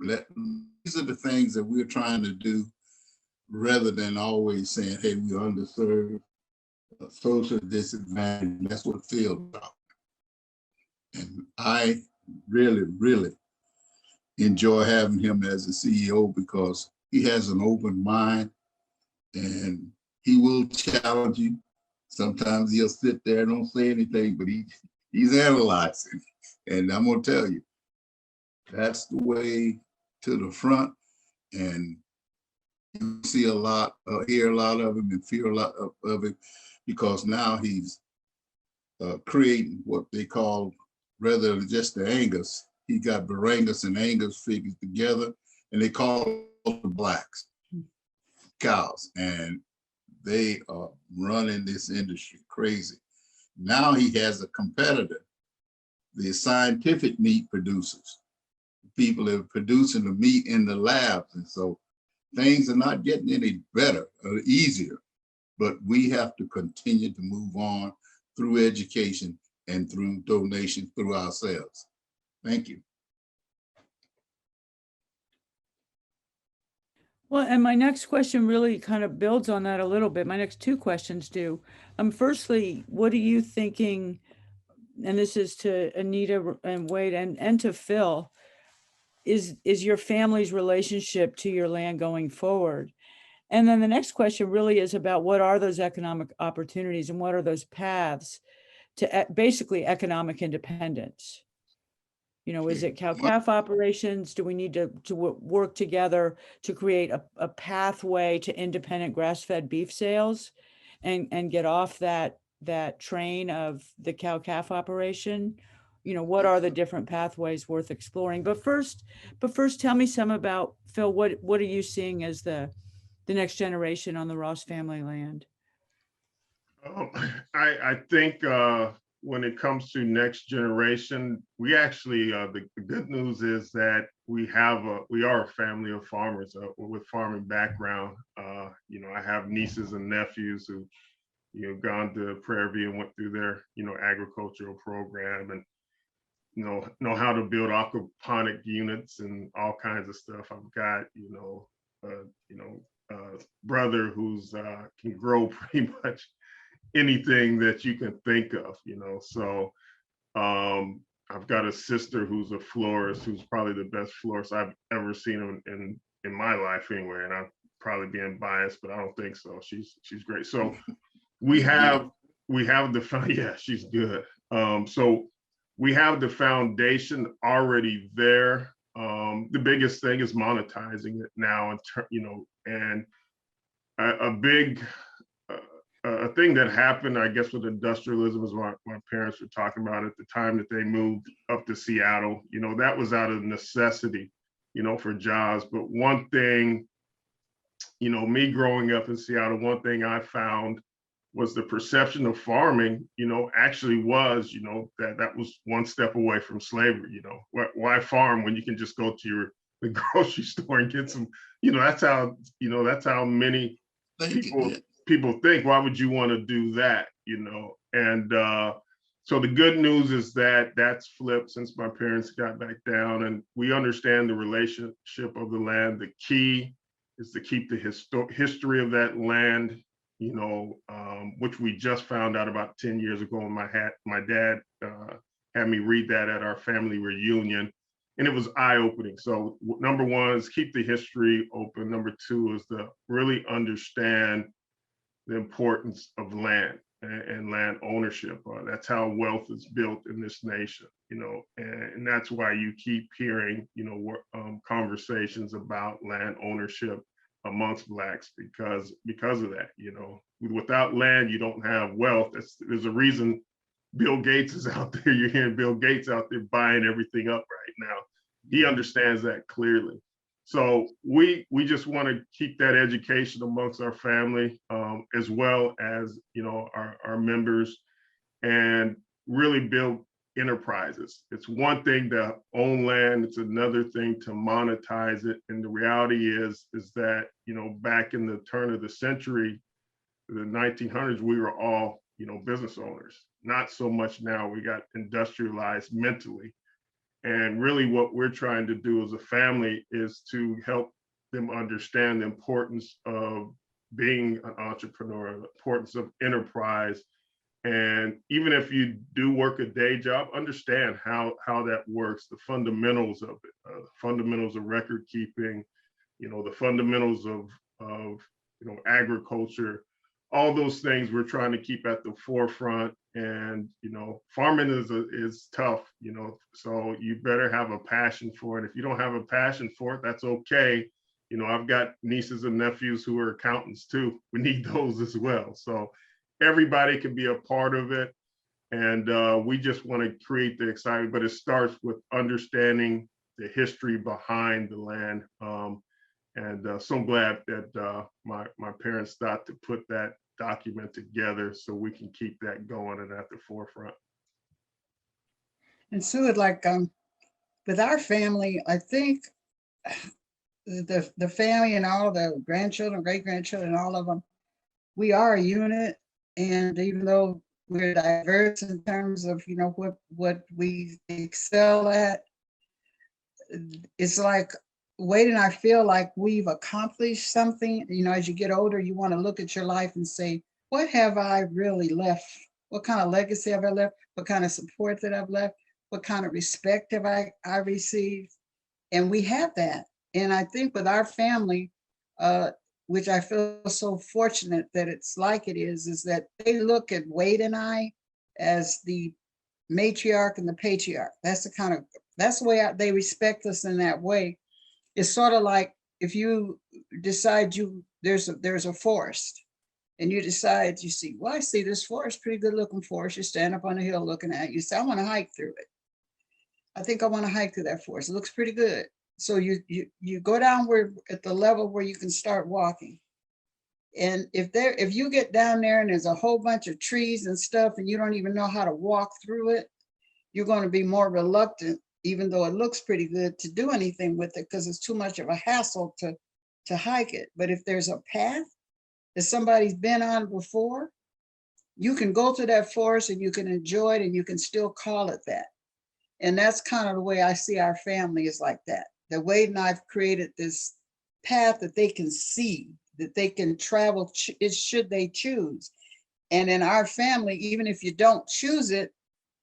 These are the things that we're trying to do rather than always saying, hey, we're underserved, social disadvantage. That's what Phil's about. And I really, really enjoy having him as a CEO because he has an open mind and he will challenge you. Sometimes he'll sit there and don't say anything, but he's analyzing. And I'm gonna tell you, that's the way to the front. And you see a lot, hear a lot of him and feel a lot of it, because now he's creating what they call, rather than just the Angus, he got Barangus and Angus figures together, and they call the Blacks cows, and they are running this industry crazy. Now he has a competitor, the scientific meat producers. people that are producing the meat in the labs. And so things are not getting any better or easier, but we have to continue to move on through education and through donations through ourselves. Thank you. Well, and my next question really kind of builds on that a little bit. My next two questions do. Firstly, what are you thinking? And this is to Anita and Wade and to Phil. Is your family's relationship to your land going forward? And then the next question really is about what are those economic opportunities and what are those paths to basically economic independence? You know, is it cow-calf operations? Do we need to work together to create a pathway to independent grass-fed beef sales and get off that train of the cow-calf operation? You know, what are the different pathways worth exploring? But first, tell me some about, Phil, what are you seeing as the next generation on the Ross family land? I think when it comes to next generation, we actually, the good news is that we are a family of farmers with farming background. You know, I have nieces and nephews who, you know, gone to Prairie View and went through their, you know, agricultural program and, you know how to build aquaponic units and all kinds of stuff. I've got, brother who's can grow pretty much anything that you can think of, you know. So I've got a sister who's a florist, who's probably the best florist I've ever seen in my life anyway. And I'm probably being biased, but I don't think so. She's great. So we have yeah, she's good. So we have the foundation already there. The biggest thing is monetizing it now, and a big a thing that happened, I guess, with industrialism is what my parents were talking about at the time that they moved up to Seattle. You know, that was out of necessity, you know, for jobs. But one thing, you know, me growing up in Seattle, one thing I found was the perception of farming, you know, actually was, you know, that was one step away from slavery. You know, why farm when you can just go to the grocery store and get some, you know, that's how many people think. Why would you want to do that? You know, and so the good news is that that's flipped since my parents got back down, and we understand the relationship of the land. The key is to keep the history of that land, you know, which we just found out about 10 years ago. And my dad had me read that at our family reunion, and it was eye-opening. So number one is keep the history open. Number two is to really understand the importance of land and land ownership. That's how wealth is built in this nation, you know, and that's why you keep hearing, you know, conversations about land ownership amongst Blacks because of that. You know, without land, you don't have wealth. There's a reason Bill Gates is out there. You're hearing Bill Gates out there buying everything up right now. He understands that clearly. So we just want to keep that education amongst our family, as well as, you know, our members, and really build enterprises. It's one thing to own land, it's another thing to monetize it. And the reality is that, you know, back in the turn of the century, the 1900s, we were all, you know, business owners. Not so much now. We got industrialized mentally. And really what we're trying to do as a family is to help them understand the importance of being an entrepreneur, the importance of enterprise. And even if you do work a day job, understand how that works, the fundamentals of it, the fundamentals of record keeping, you know, the fundamentals of you know, agriculture, all those things we're trying to keep at the forefront. And, you know, farming is tough, you know, so you better have a passion for it. If you don't have a passion for it, that's okay. You know, I've got nieces and nephews who are accountants too. We need those as well. So everybody can be a part of it. And we just want to create the excitement, but it starts with understanding the history behind the land. So glad that my parents thought to put that document together so we can keep that going and at the forefront. And Sue would like with our family, I think the family and all the grandchildren, great grandchildren, all of them, we are a unit. And even though we're diverse in terms of, you know, what we excel at, it's like Wade and I feel like we've accomplished something. You know, as you get older, you want to look at your life and say, what have I really left? What kind of legacy have I left? What kind of support that I've left? What kind of respect have I received? And we have that. And I think with our family, which I feel so fortunate that it's like it is that they look at Wade and I as the matriarch and the patriarch. That's the way they respect us in that way. It's sort of like if you decide there's a forest and you decide, you see, well, I see this forest, pretty good looking forest. You stand up on a hill looking at it. You say, I want to hike through it. I think I want to hike through that forest. It looks pretty good. So you go down at the level where you can start walking. And if you get down there and there's a whole bunch of trees and stuff and you don't even know how to walk through it, you're going to be more reluctant, even though it looks pretty good, to do anything with it because it's too much of a hassle to hike it. But if there's a path that somebody's been on before, you can go to that forest and you can enjoy it and you can still call it that. And that's kind of the way I see our family is like that. That Wade and I've created this path that they can see, that they can travel should they choose. And in our family, even if you don't choose it,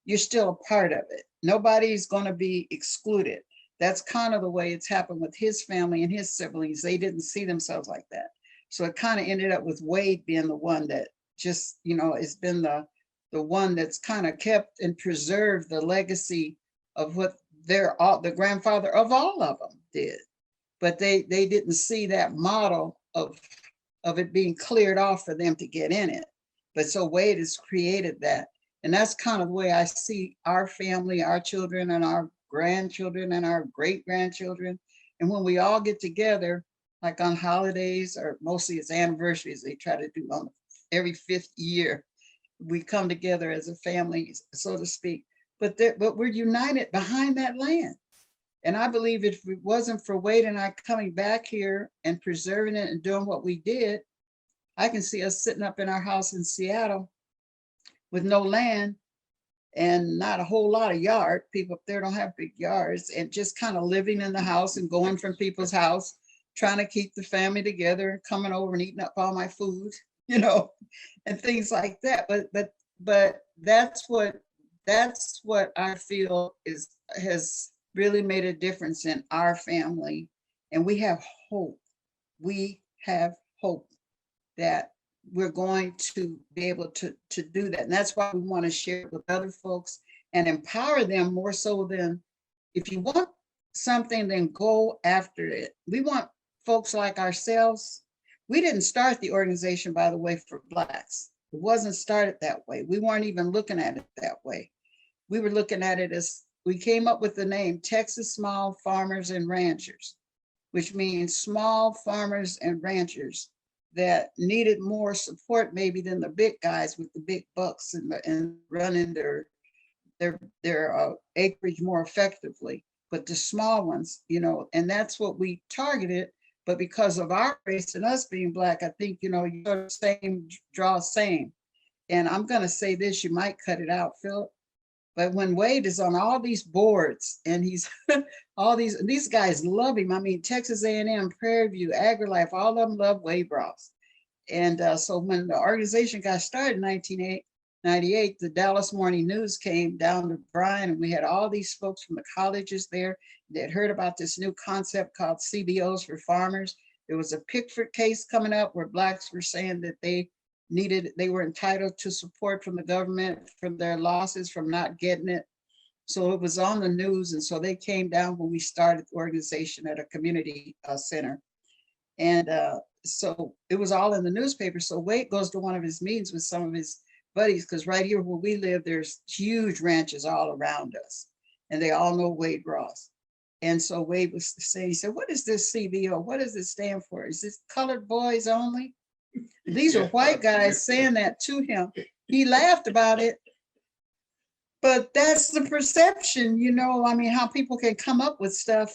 you're still a part of it. Nobody's going to be excluded. That's kind of the way it's happened with his family and his siblings. They didn't see themselves like that. So it kind of ended up with Wade being the one that just, you know, has been the one that's kind of kept and preserved the legacy of what the grandfather of all of them did. But they didn't see that model of it being cleared off for them to get in it. But so Wade has created that. And that's kind of the way I see our family, our children and our grandchildren and our great grandchildren. And when we all get together, like on holidays, or mostly it's anniversaries, they try to do on every 5th year, we come together as a family, so to speak. But we're united behind that land. And I believe if it wasn't for Wade and I coming back here and preserving it and doing what we did, I can see us sitting up in our house in Seattle with no land and not a whole lot of yard. People up there don't have big yards, and just kind of living in the house and going from people's house, trying to keep the family together and coming over and eating up all my food, you know, and things like that. But that's what I feel has really made a difference in our family. And we have hope. We have hope that we're going to be able to do that. And that's why we want to share it with other folks and empower them more so than, if you want something, then go after it. We want folks like ourselves. We didn't start the organization, by the way, for Blacks. It wasn't started that way. We weren't even looking at it that way. We were looking at it as, we came up with the name Texas Small Farmers and Ranchers, which means small farmers and ranchers that needed more support maybe than the big guys with the big bucks and running their acreage more effectively. But the small ones, you know, and that's what we targeted. But because of our race and us being Black, I think, you know, you sort of same draw same. And I'm going to say this, you might cut it out, Philip. But when Wade is on all these boards and he's all these guys love him. I mean, Texas A&M, Prairie View, AgriLife, all of them love Wade Ross. And so when the organization got started in 1998, the Dallas Morning News came down to Bryan, and we had all these folks from the colleges there that had heard about this new concept called CBOs for farmers. There was a Pickford case coming up where Blacks were saying that they were entitled to support from the government for their losses from not getting it. So it was on the news. And so they came down when we started the organization at a community center. And so it was all in the newspaper. So Wade goes to one of his meetings with some of his buddies, because right here where we live, there's huge ranches all around us. And they all know Wade Ross. And so Wade was saying, he said, what is this CBO? What does it stand for? Is this colored boys only? These are white guys saying that to him. He laughed about it. But that's the perception, you know, I mean, how people can come up with stuff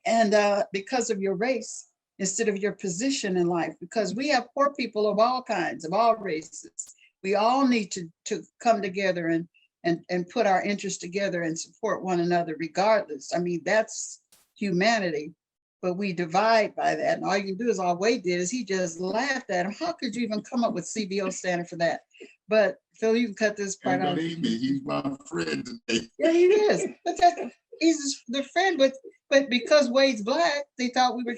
and because of your race instead of your position in life, because we have poor people of all kinds, of all races. We all need to come together and put our interests together and support one another regardless. I mean, that's humanity, but we divide by that. And all you can do is all Wade did is he just laughed at him. How could you even come up with CBO standard for that? But Phil, you can cut this part And out. believe me, he's my friend today. Yeah, he is. But he's the friend, but because Wade's Black, they thought we were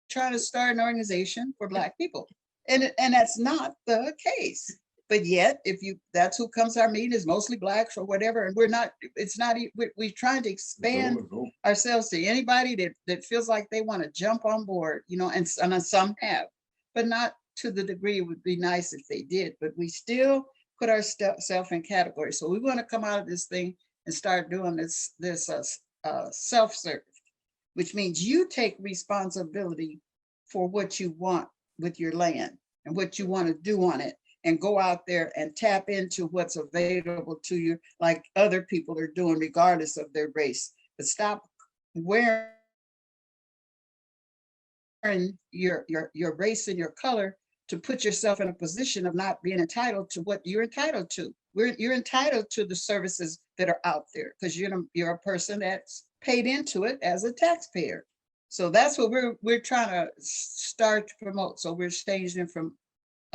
trying to start an organization for Black people. And that's not the case. But yet, if you, that's who comes to our meeting is mostly Blacks or whatever. And we're not, it's not, we're trying to expand ourselves to anybody that feels like they want to jump on board, you know, and some have, but not to the degree it would be nice if they did. But we still put ourselves in categories. So we want to come out of this thing and start doing this self-serve, which means you take responsibility for what you want with your land and what you want to do on it, and go out there and tap into what's available to you like other people are doing regardless of their race. But stop wearing your race and your color to put yourself in a position of not being entitled to what you're entitled to. You're entitled to the services that are out there because you're a person that's paid into it as a taxpayer. So that's what we're trying to start to promote. So we're changing from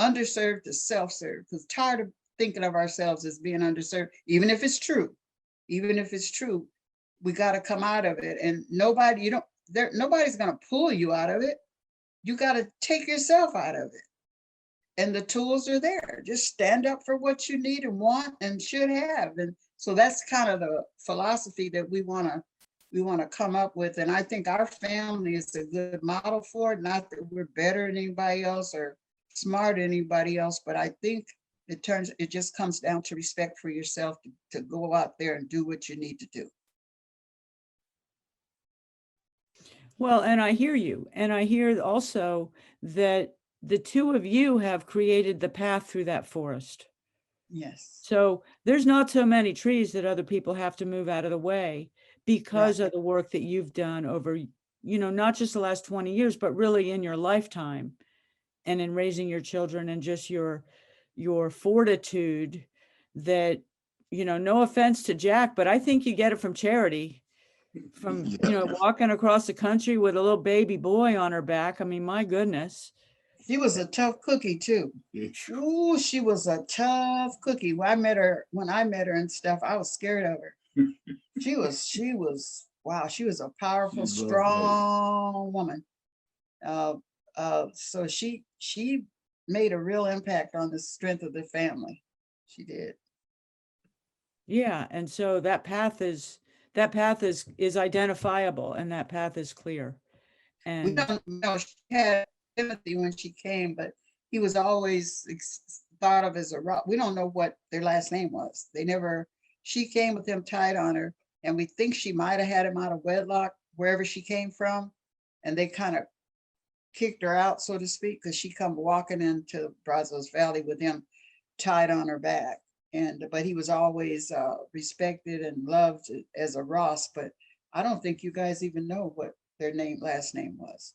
underserved to self-serve, because tired of thinking of ourselves as being underserved, even if it's true, we got to come out of it. And nobody's going to pull you out of it. You got to take yourself out of it. And the tools are there. Just stand up for what you need and want and should have. And so that's kind of the philosophy that we want to come up with. And I think our family is a good model for it. Not that we're better than anybody else or smart than anybody else, but I think it just comes down to respect for yourself to go out there and do what you need to do. Well, and I hear you. And I hear also that the two of you have created the path through that forest. Yes. So there's not so many trees that other people have to move out of the way because of the work that you've done over, you know, not just the last 20 years, but really in your lifetime and in raising your children, and just your fortitude that, you know, no offense to Jack, but I think you get it from Charity, from, you know, walking across the country with a little baby boy on her back. I mean, my goodness. She was a tough cookie too. Ooh, she was a tough cookie. When I met her and stuff, I was scared of her. She was, wow, she was a powerful, strong woman. So she made a real impact on the strength of the family. She did. Yeah, and so that path is identifiable, and that path is clear. And we don't know, she had Timothy when she came, but he was always thought of as a rock. We don't know what their last name was. She came with him tied on her, and we think she might have had him out of wedlock wherever she came from, and they kind of kicked her out, so to speak, because she come walking into Brazos Valley with him tied on her back. But he was always respected and loved as a Ross. But I don't think you guys even know what their last name was.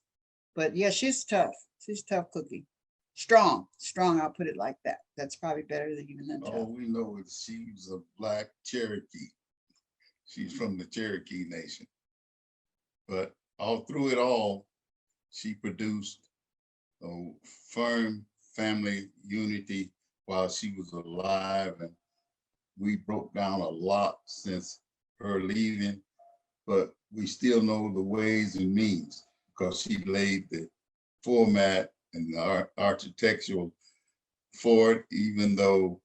But yeah, she's tough. She's a tough cookie. Strong, I'll put it like that. That's probably better than even than tough. All we know is she's a Black Cherokee. She's from the Cherokee Nation. But all through it all, she produced a firm family unity while she was alive. And we broke down a lot since her leaving, but we still know the ways and means because she laid the format and the architectural for it, even though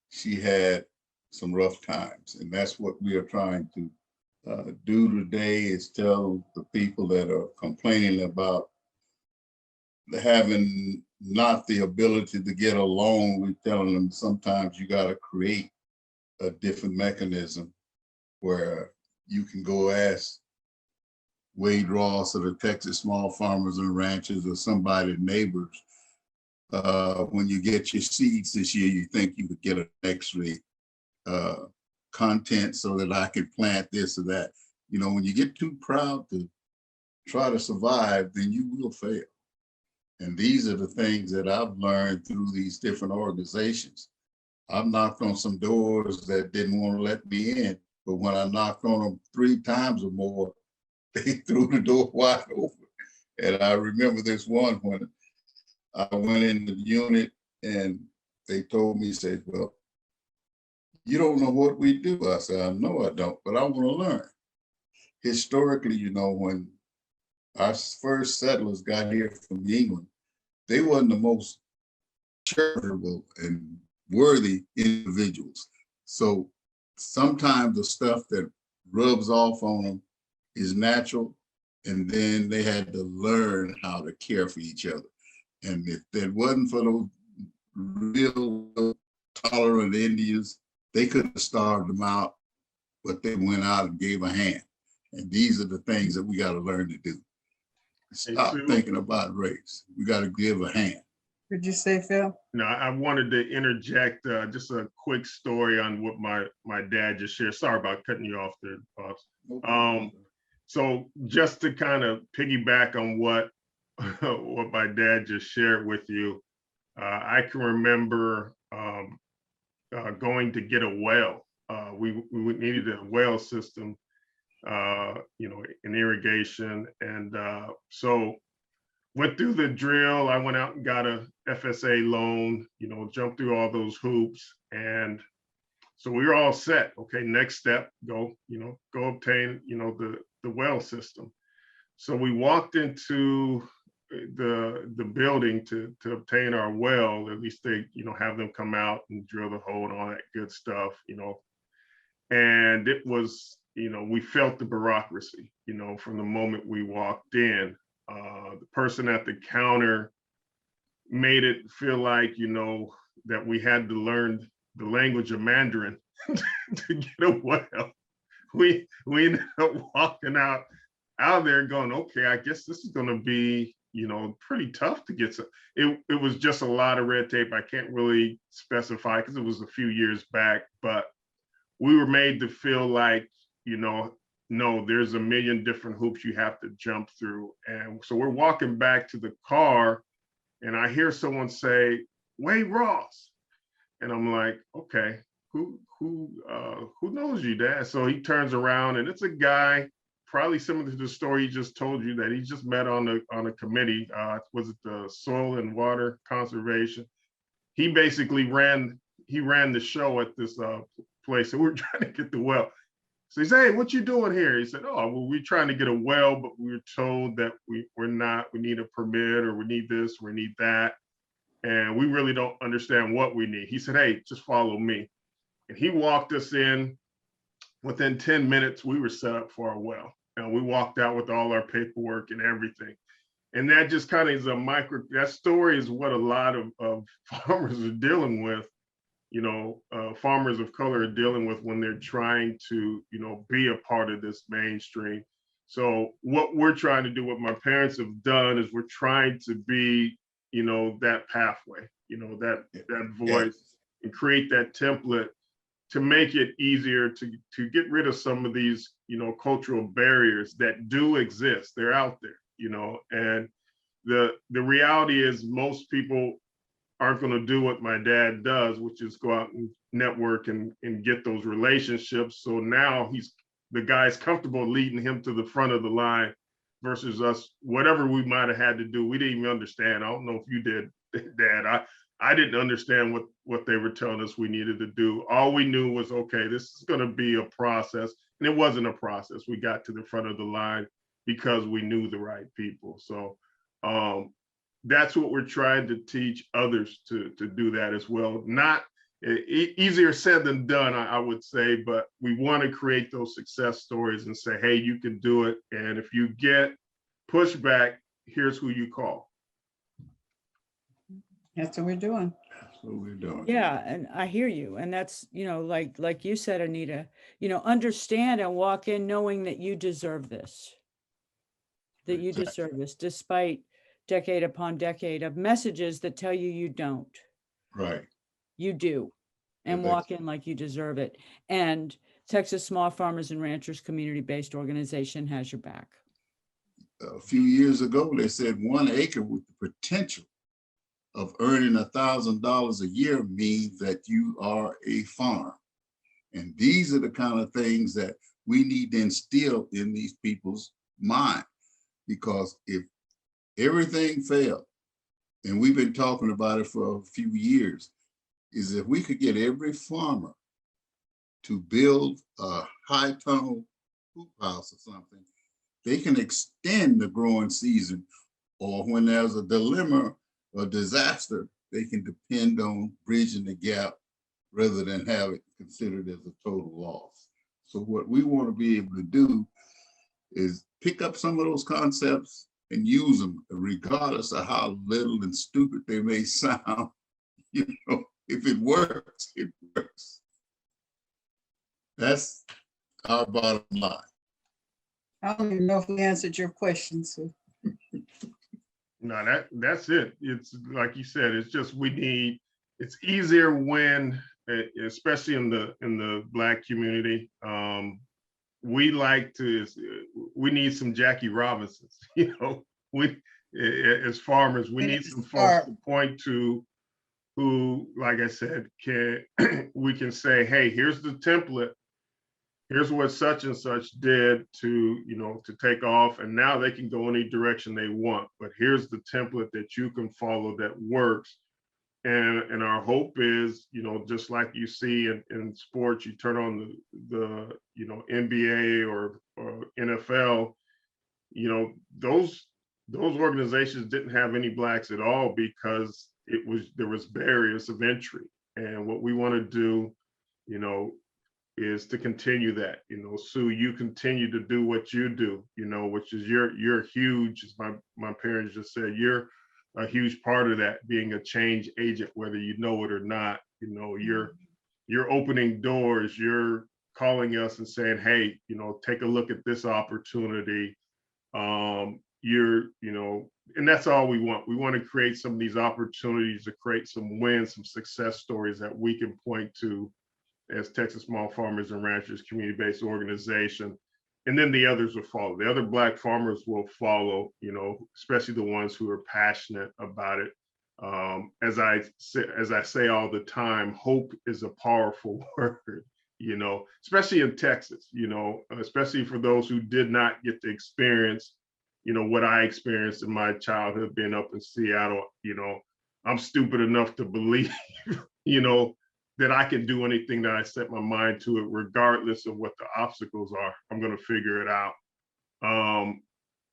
she had some rough times. And that's what we are trying to do today, is tell the people that are complaining about having not the ability to get a loan. We're telling them sometimes you got to create a different mechanism where you can go ask Wade Ross or the Texas Small Farmers and Ranchers or somebody, neighbors, when you get your seeds this year, you think you would get an extra content so that I could plant this or that. You know, when you get too proud to try to survive, then you will fail. And these are the things that I've learned through these different organizations. I've knocked on some doors that didn't want to let me in, but when I knocked on them 3 times or more, they threw the door wide open. And I remember this one when I went in the unit and they told me, said, well, you don't know what we do. I said, I know I don't, but I want to learn. Historically, you know, when our first settlers got here from England, they wasn't the most charitable and worthy individuals. So sometimes the stuff that rubs off on them is natural, and then they had to learn how to care for each other. And if that wasn't for those real tolerant Indians, they could have starved them out, but they went out and gave a hand. And these are the things that we got to learn to do. Stop thinking about race. We got to give a hand. Did you say, Phil? No, I wanted to interject just a quick story on what my dad just shared. Sorry about cutting you off there, Pops. So just to kind of piggyback on what what my dad just shared with you, I can remember going to get a well. We needed a well system, you know, in irrigation, and so went through the drill. I went out and got a FSA loan, you know, jumped through all those hoops. And so we were all set. Okay, next step, go obtain, you know, the well system. So we walked into the building to obtain our well. At least they, you know, have them come out and drill the hole and all that good stuff, you know. And it was, you know, we felt the bureaucracy, you know, from the moment we walked in. The person at the counter made it feel like, you know, that we had to learn the language of Mandarin to get a well. We ended up walking out there going, okay, I guess this is going to be, you know, pretty tough to get. It was just a lot of red tape. I can't really specify because it was a few years back, but we were made to feel like, you know, no, there's a million different hoops you have to jump through. And so we're walking back to the car and I hear someone say, Wade Ross. And I'm like, okay, who knows you, Dad? So he turns around and it's a guy, probably similar to the story he just told you, that he just met on a committee. Was it the Soil and Water Conservation? He basically ran the show at this place. So we were trying to get the well. So he said, hey, what you doing here? He said, oh, well, we're trying to get a well, but we were told that we need a permit, or we need this, we need that. And we really don't understand what we need. He said, hey, just follow me. And he walked us in. Within 10 minutes, we were set up for a well. And we walked out with all our paperwork and everything. And that just kind of is that story is what a lot of farmers are dealing with. You know, farmers of color are dealing with when they're trying to, you know, be a part of this mainstream. So what we're trying to do, what my parents have done, is we're trying to be, you know, that pathway, you know, that voice, and create that template to make it easier to get rid of some of these, you know, cultural barriers that do exist. They're out there, you know, and the reality is most people aren't going to do what my dad does, which is go out and network and get those relationships. So now the guy's comfortable leading him to the front of the line versus us, whatever we might have had to do. We didn't even understand. I don't know if you did, Dad. I didn't understand what they were telling us we needed to do. All we knew was, okay, this is going to be a process. And it wasn't a process. We got to the front of the line because we knew the right people. So that's what we're trying to teach others to do that as well. Not easier said than done, I would say, but we want to create those success stories and say, hey, you can do it. And if you get pushback, here's who you call. That's what we're doing. That's what we're doing. Yeah, and I hear you. And that's, you know, like you said, Anita, you know, understand and walk in knowing that you deserve this, despite, decade upon decade of messages that tell you you don't. Right. You do. And Yeah, walk in like you deserve it. And Texas Small Farmers and Ranchers Community-Based Organization has your back. a few years ago, they said 1 acre with the potential of earning $1,000 a year means that you are a farm. And these are the kind of things that we need to instill in these people's mind, because if everything failed, and we've been talking about it for a few years, is if we could get every farmer to build a high tunnel hoop house or something, they can extend the growing season, or when there's a dilemma or disaster, they can depend on bridging the gap rather than have it considered as a total loss. So what we want to be able to do is pick up some of those concepts and use them, regardless of how little and stupid they may sound. You know, if it works, it works. That's our bottom line. I don't even know if we answered your question, so. No, that's it. It's like you said, it's just it's easier when, especially in the Black community, we need some Jackie Robinsons, you know, as farmers, we need some folks to point to who, like I said, we can say, hey, here's the template. Here's what such and such did to take off, and now they can go any direction they want. But here's the template that you can follow that works. And our hope is, just like you see in sports, you turn on the NBA or NFL, those organizations didn't have any Blacks at all because there was barriers of entry. And what we want to do, is to continue that. Sue, you continue to do what you do, which is you're huge, as my parents just said, you're a huge part of that, being a change agent, whether you know it or not. You're opening doors, you're calling us and saying, hey, take a look at this opportunity. And that's all we want. We want to create some of these opportunities to create some wins, some success stories that we can point to as Texas Small Farmers and Ranchers Community-Based Organization. And then the others will follow. The other Black farmers will follow, especially the ones who are passionate about it. As I say all the time, hope is a powerful word, especially in Texas, especially for those who did not get to experience, what I experienced in my childhood being up in Seattle. I'm stupid enough to believe, that I can do anything that I set my mind to it, regardless of what the obstacles are. I'm going to figure it out.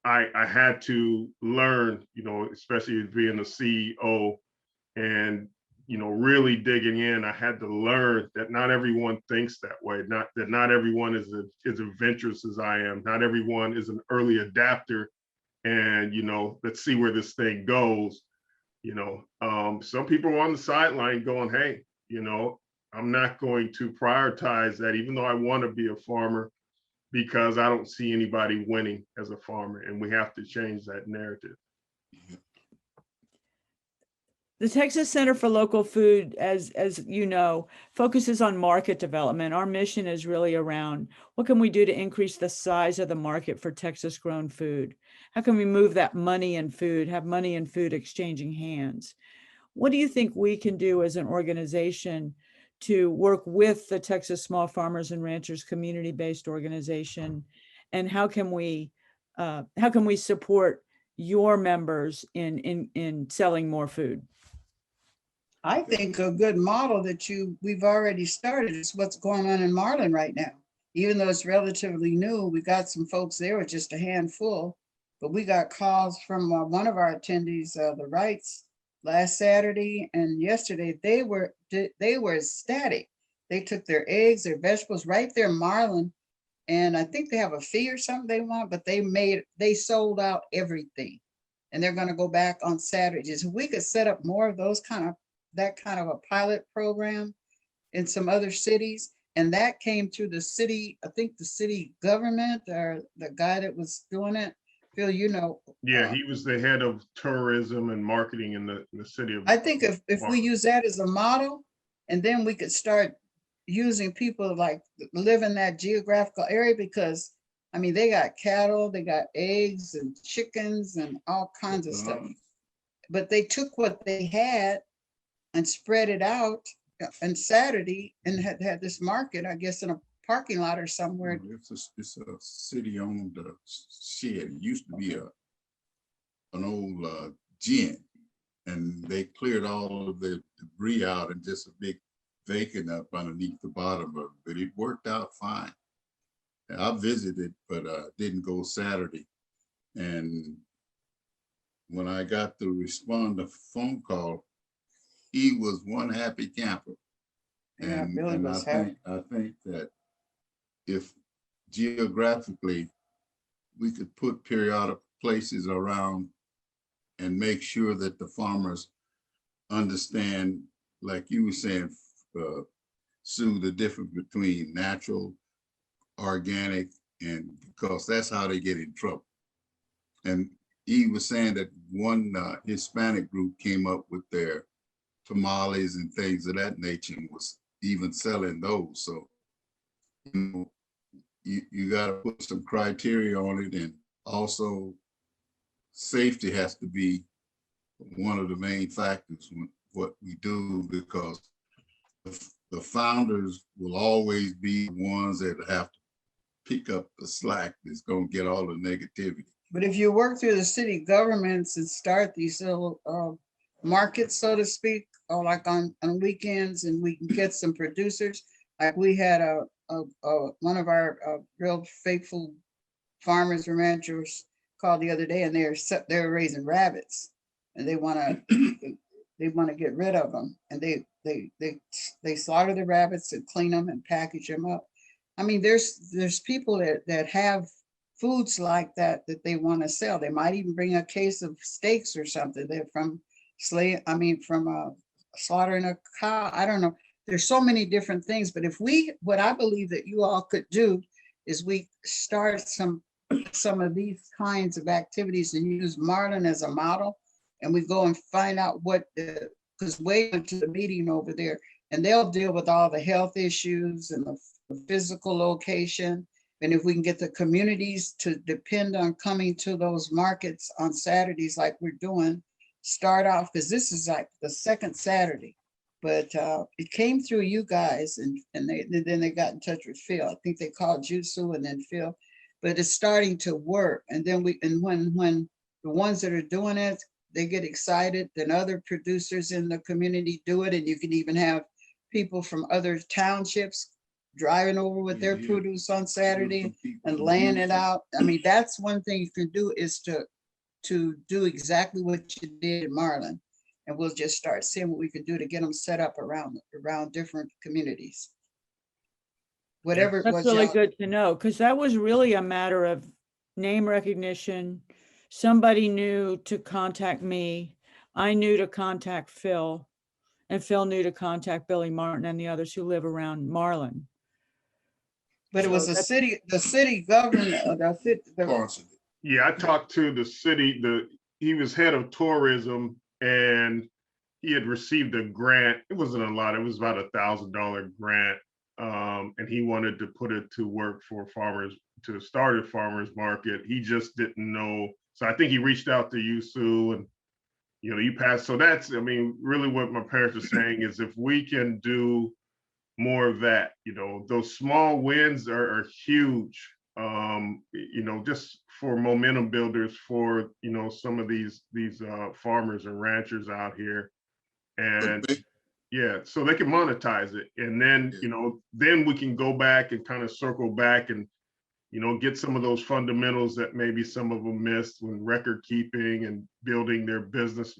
I had to learn, especially being a CEO and, really digging in. I had to learn that not everyone thinks that way. Not everyone is as adventurous as I am. Not everyone is an early adapter. And, let's see where this thing goes. Some people are on the sideline going, hey, I'm not going to prioritize that, even though I want to be a farmer, because I don't see anybody winning as a farmer, and we have to change that narrative. The Texas Center for Local Food, as you know, focuses on market development. Our mission is really around what can we do to increase the size of the market for Texas grown food? How can we move that money and food, have money and food exchanging hands? What do you think we can do as an organization to work with the Texas Small Farmers and Ranchers Community-Based Organization? And how can we support your members in selling more food? I think a good model that we've already started is what's going on in Marlin right now. Even though it's relatively new, we got some folks there with just a handful, but we got calls from one of our attendees, the Wrights, last Saturday and yesterday. They were ecstatic. They took their eggs, their vegetables right there in Marlin, and I think they have a fee or something they want, but they sold out everything, and they're going to go back on Saturdays. If we could set up more of that kind of a pilot program in some other cities, and that came through the city, I think the city government or the guy that was doing it, Phil, you know. Yeah, he was the head of tourism and marketing in the city of. I think if we use that as a model, and then we could start using people like live in that geographical area, because I mean, they got cattle, they got eggs and chickens and all kinds of stuff. But they took what they had and spread it out on Saturday and had this market, I guess, in a parking lot or somewhere. It's a city-owned shed. It used to be an old gin, and they cleared all of the debris out and just a big vacant up underneath the bottom of it. But it worked out fine. I visited, but didn't go Saturday. And when I got to respond to phone call, he was one happy camper. Yeah, And, Billy and was I think that if geographically we could put periodic places around and make sure that the farmers understand, like you were saying, Sue, the difference between natural, organic, and because that's how they get in trouble. And he was saying that one Hispanic group came up with their tamales and things of that nature and was even selling those. So, you know, you got to put some criteria on it, and also safety has to be one of the main factors in what we do, because the founders will always be the ones that have to pick up the slack that's going to get all the negativity. But if you work through the city governments and start these little markets, so to speak, or like on weekends, and we can get some producers, like we had one of our real faithful farmers or ranchers called the other day, and they're raising rabbits, and they want to get rid of them, and they slaughter the rabbits and clean them and package them up. I mean, there's people that have foods like that they want to sell. They might even bring a case of steaks or something. They're from slaughtering a cow. I don't know. There's so many different things. But what I believe that you all could do is we start some of these kinds of activities and use Marlin as a model. And we go and find out because Wade went to the meeting over there, and they'll deal with all the health issues and the physical location. And if we can get the communities to depend on coming to those markets on Saturdays like we're doing, start off, because this is like the second Saturday. But it came through you guys, and then they got in touch with Phil. I think they called you, Sue, and then Phil. But it's starting to work. And then when the ones that are doing it, they get excited, then other producers in the community do it. And you can even have people from other townships driving over with their produce on Saturday and laying it out. I mean, that's one thing you can do, is to do exactly what you did in Marlin. And we'll just start seeing what we can do to get them set up around different communities. Whatever. That's really good to know, because that was really a matter of name recognition. Somebody knew to contact me. I knew to contact Phil, and Phil knew to contact Billy Martin and the others who live around Marlin. But it was the city government. Yeah, I talked to the city. He was head of tourism, and he had received a grant. It wasn't a lot. It was about $1,000 grant, and he wanted to put it to work for farmers, to start a farmers market. He just didn't know. So I think he reached out to you, Sue, and you passed. So that's, I mean, really what my parents are saying is, if we can do more of that, those small wins are huge. Just for momentum builders for some of these farmers and ranchers out here, and yeah, so they can monetize it, and then then we can go back and kind of circle back and get some of those fundamentals that maybe some of them missed when record keeping and building their business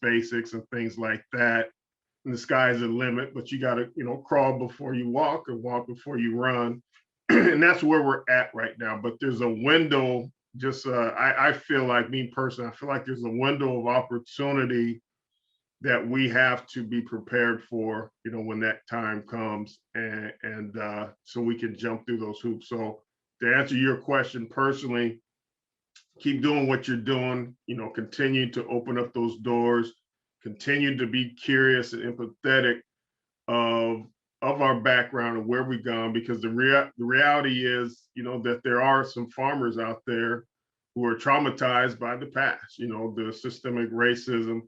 basics and things like that. And the sky's the limit, but you got to crawl before you walk, or walk before you run. And that's where we're at right now. But there's a window, I feel like, me personally, I feel like there's a window of opportunity that we have to be prepared for, when that time comes, and so we can jump through those hoops. So to answer your question personally, keep doing what you're doing, you know, continue to open up those doors, continue to be curious and empathetic of our background and where we've gone, because the reality is, you know, that there are some farmers out there who are traumatized by the past, you know, the systemic racism,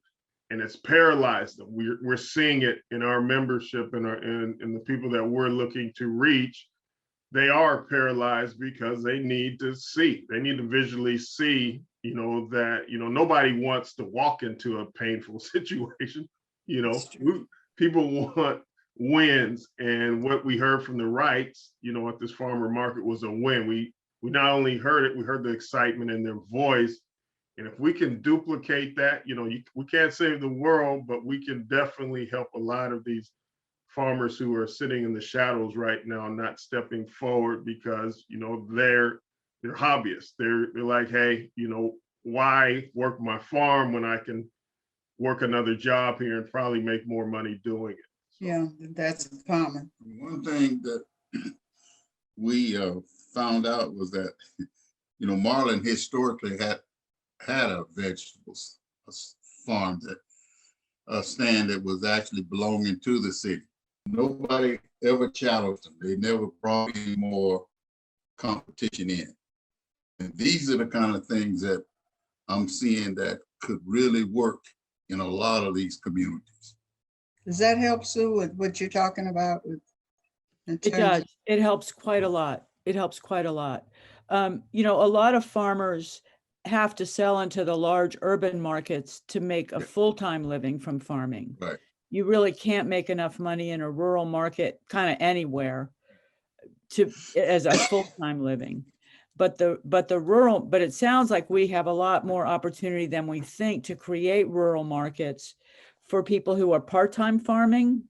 and it's paralyzed them. We're seeing it in our membership and in the people that we're looking to reach. They are paralyzed because they need to see, they need to visually see, you know, that, you know, nobody wants to walk into a painful situation. You know, people want wins. And what we heard from the Wrights, you know, at this farmer market was a win. We not only heard it, we heard the excitement in their voice. And if we can duplicate that, you know, we can't save the world, but we can definitely help a lot of these farmers who are sitting in the shadows right now, not stepping forward because, you know, they're hobbyists. They're like, hey, you know, why work my farm when I can work another job here and probably make more money doing it? So, Yeah, that's common. One thing that we found out was that, you know, Marlin historically had a vegetables farm, that a stand that was actually belonging to the city. Nobody ever challenged them. They never brought any more competition in. And these are the kind of things that I'm seeing that could really work in a lot of these communities. Does that help, Sue, with what you're talking about? It does. It helps quite a lot. It helps quite a lot. You know, a lot of farmers have to sell into the large urban markets to make a full-time living from farming. Right. You really can't make enough money in a rural market kind of anywhere as a full-time living. But it sounds like we have a lot more opportunity than we think to create rural markets for people who are part-time farming,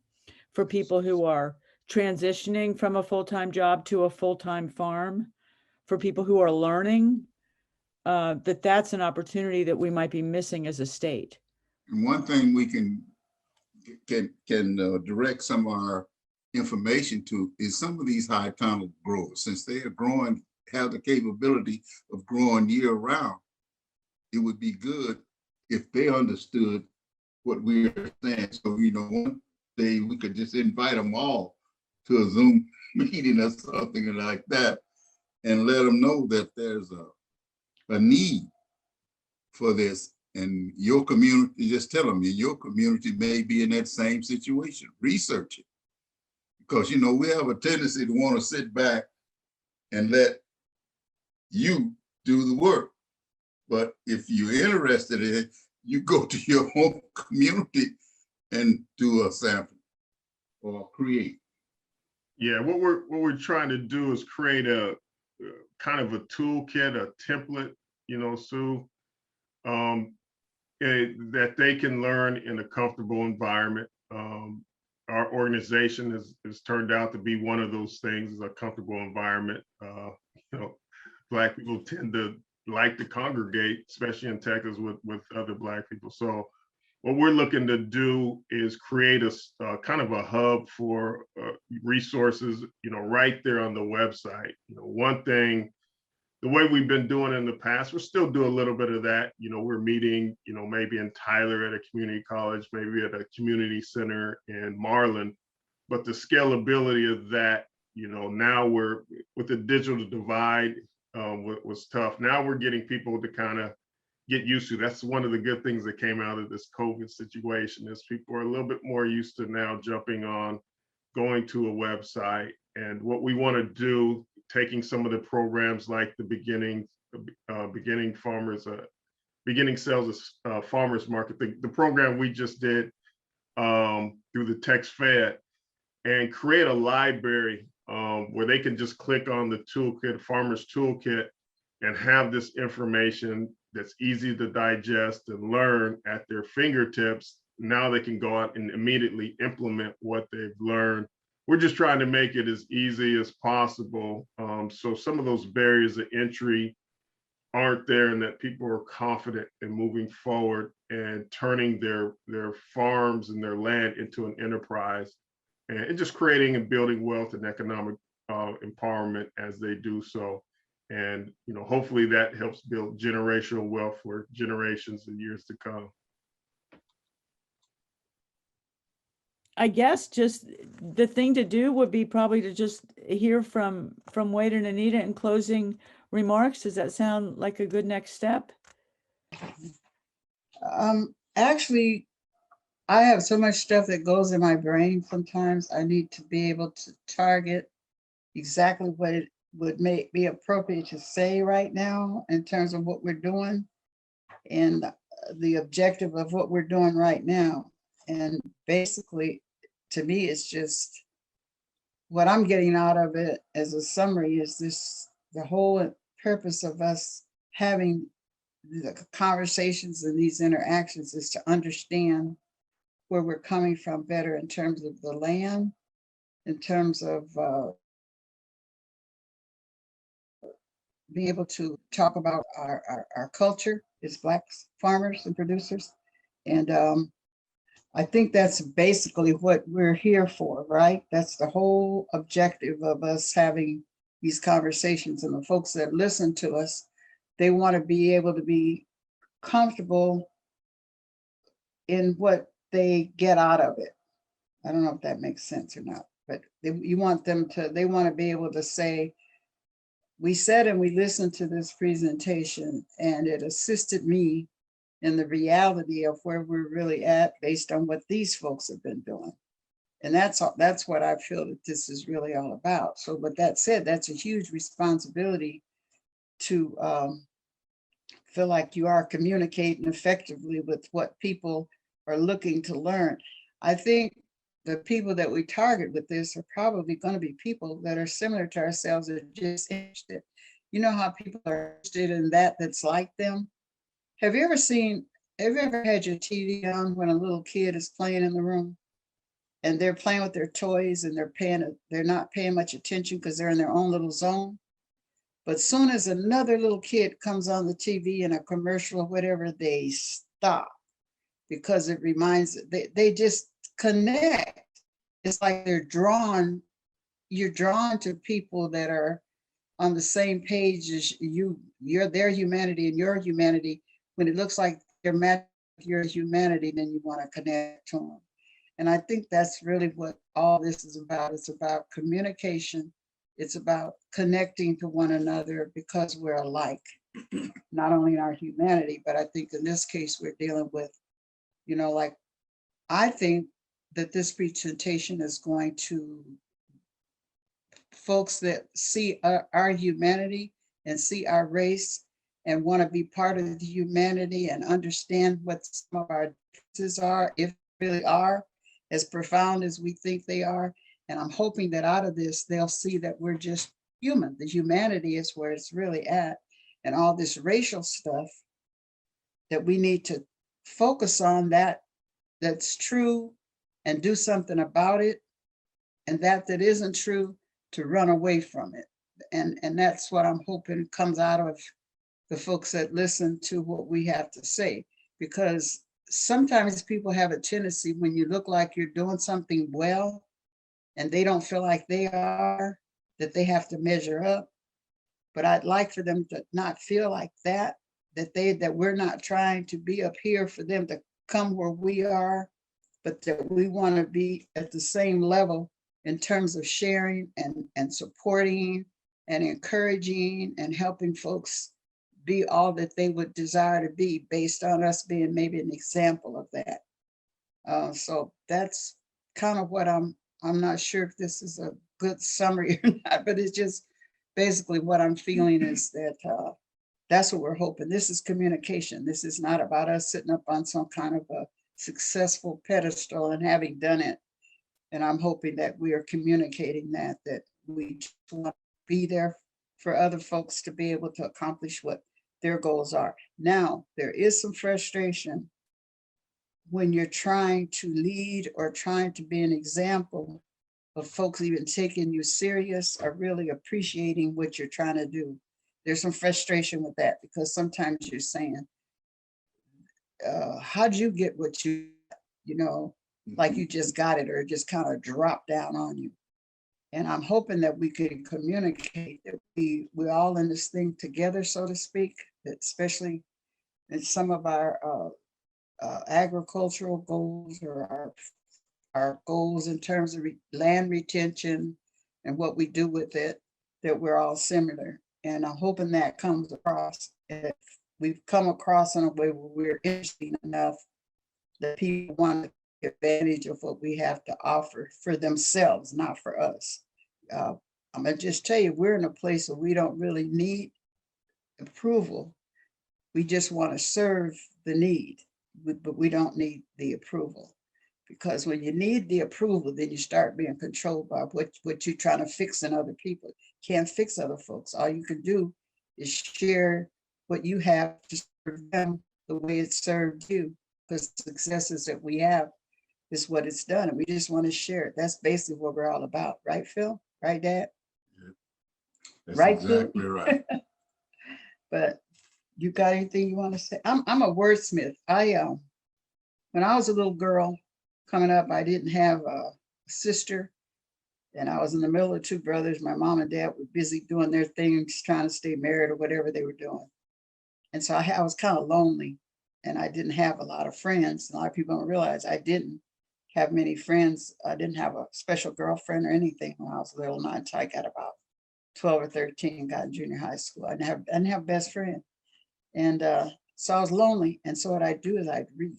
for people who are transitioning from a full-time job to a full-time farm, for people who are learning, that's an opportunity that we might be missing as a state. And one thing we can direct some of our information to is some of these high tunnel growers, since they are growing, have the capability of growing year round. It would be good if they understood what we are saying. So, you know, one day we could just invite them all to a Zoom meeting or something like that, and let them know that there's a need for this. And your community, just tell them your community may be in that same situation. Research it. Because, you know, we have a tendency to want to sit back and let you do the work. But if you're interested in it, you go to your home community and do a sample or create. Yeah, what we're trying to do is create a kind of a toolkit, a template, you know, Sue, that they can learn in a comfortable environment. Our organization has turned out to be one of those things, a comfortable environment. You know, Black people tend to like to congregate, especially in Texas, with other Black people. So what we're looking to do is create a kind of a hub for resources, you know, right there on the website. You know, one thing, the way we've been doing in the past, we'll still do a little bit of that. You know, we're meeting, you know, maybe in Tyler at a community college, maybe at a community center in Marlin, but the scalability of that, you know, now we're with the digital divide was tough. Now we're getting people to kind of get used to. That's one of the good things that came out of this COVID situation, is people are a little bit more used to now jumping on, going to a website. And what we want to do, taking some of the programs like the beginning sales farmers market, the program we just did through the Text Fed, and create a library where they can just click on the toolkit, farmers toolkit, and have this information that's easy to digest and learn at their fingertips. Now they can go out and immediately implement what they've learned. We're just trying to make it as easy as possible. So some of those barriers of entry aren't there, and that people are confident in moving forward and turning their farms and their land into an enterprise, and just creating and building wealth and economic empowerment as they do so. And, hopefully that helps build generational wealth for generations and years to come. I guess just the thing to do would be probably to just hear from Wade and Anita in closing remarks. Does that sound like a good next step? Actually, I have so much stuff that goes in my brain sometimes. I need to be able to target exactly what it would be appropriate to say right now in terms of what we're doing and the objective of what we're doing right now. And basically, to me, it's just what I'm getting out of it as a summary is the whole purpose of us having the conversations and these interactions is to understand where we're coming from better in terms of the land, in terms of being able to talk about our culture as Black farmers and producers. And I think that's basically what we're here for, right? That's the whole objective of us having these conversations. And the folks that listen to us, they want to be able to be comfortable in what they get out of it. I don't know if that makes sense or not, but you want them to, they want to be able to say, we sat and we listened to this presentation and it assisted me in the reality of where we're really at based on what these folks have been doing. And that's what I feel that this is really all about. So with that said, that's a huge responsibility to feel like you are communicating effectively with what people are looking to learn. I think the people that we target with this are probably going to be people that are similar to ourselves, that are just interested. You know how people are interested in that's like them? Have you ever had your TV on when a little kid is playing in the room and they're playing with their toys and they're not paying much attention because they're in their own little zone? But soon as another little kid comes on the TV in a commercial or whatever, they stop because it reminds, they just connect. It's like you're drawn to people that are on the same page as you're their humanity and your humanity. When it looks like they're matching your humanity, then you want to connect to them. And I think that's really what all this is about. It's about communication. It's about connecting to one another because we're alike, not only in our humanity, but I think in this case, we're dealing with, like, I think that this presentation is going to folks that see our humanity and see our race and want to be part of the humanity and understand what some of our differences are, if they really are as profound as we think they are. And I'm hoping that out of this, they'll see that we're just human. The humanity is where it's really at. And all this racial stuff that we need to focus on, that's true and do something about it. And that isn't true, to run away from it. And that's what I'm hoping comes out of the folks that listen to what we have to say. Because sometimes people have a tendency, when you look like you're doing something well and they don't feel like they are, that they have to measure up. But I'd like for them to not feel like that we're not trying to be up here for them to come where we are, but that we want to be at the same level in terms of sharing and supporting and encouraging and helping folks be all that they would desire to be based on us being maybe an example of that. So that's kind of what I'm not sure if this is a good summary or not, but it's just basically what I'm feeling is that that's what we're hoping. This is communication. This is not about us sitting up on some kind of a successful pedestal and having done it. And I'm hoping that we are communicating that we just want to be there for other folks to be able to accomplish what their goals are. Now, there is some frustration when you're trying to lead or trying to be an example of folks even taking you serious or really appreciating what you're trying to do. There's some frustration with that because sometimes you're saying, how'd you get what like you just got it or it just kind of dropped down on you. And I'm hoping that we can communicate that we're all in this thing together, so to speak, especially in some of our agricultural goals or our goals in terms of land retention and what we do with it, that we're all similar. And I'm hoping that comes across. If we've come across in a way where we're interesting enough that people want to take advantage of what we have to offer for themselves, not for us. I'm gonna just tell you, we're in a place where we don't really need approval. We just want to serve the need, but we don't need the approval. Because when you need the approval, then you start being controlled by what you're trying to fix in other people. Can't fix other folks. All you can do is share what you have to serve them the way it served you. Because the successes that we have is what it's done. And we just want to share it. That's basically what we're all about. Right, Phil? Right, Dad? Yeah, that's right, exactly Phil? right. But you got anything you want to say? I'm a wordsmith. When I was a little girl coming up, I didn't have a sister, and I was in the middle of two brothers. My mom and dad were busy doing their things, trying to stay married or whatever they were doing. And so I was kind of lonely, and I didn't have a lot of friends. And a lot of people don't realize I didn't have many friends. I didn't have a special girlfriend or anything when I was little, not until I got about 12 or 13, got in junior high school. I didn't have a best friend. And so I was lonely. And so what I do is I'd read.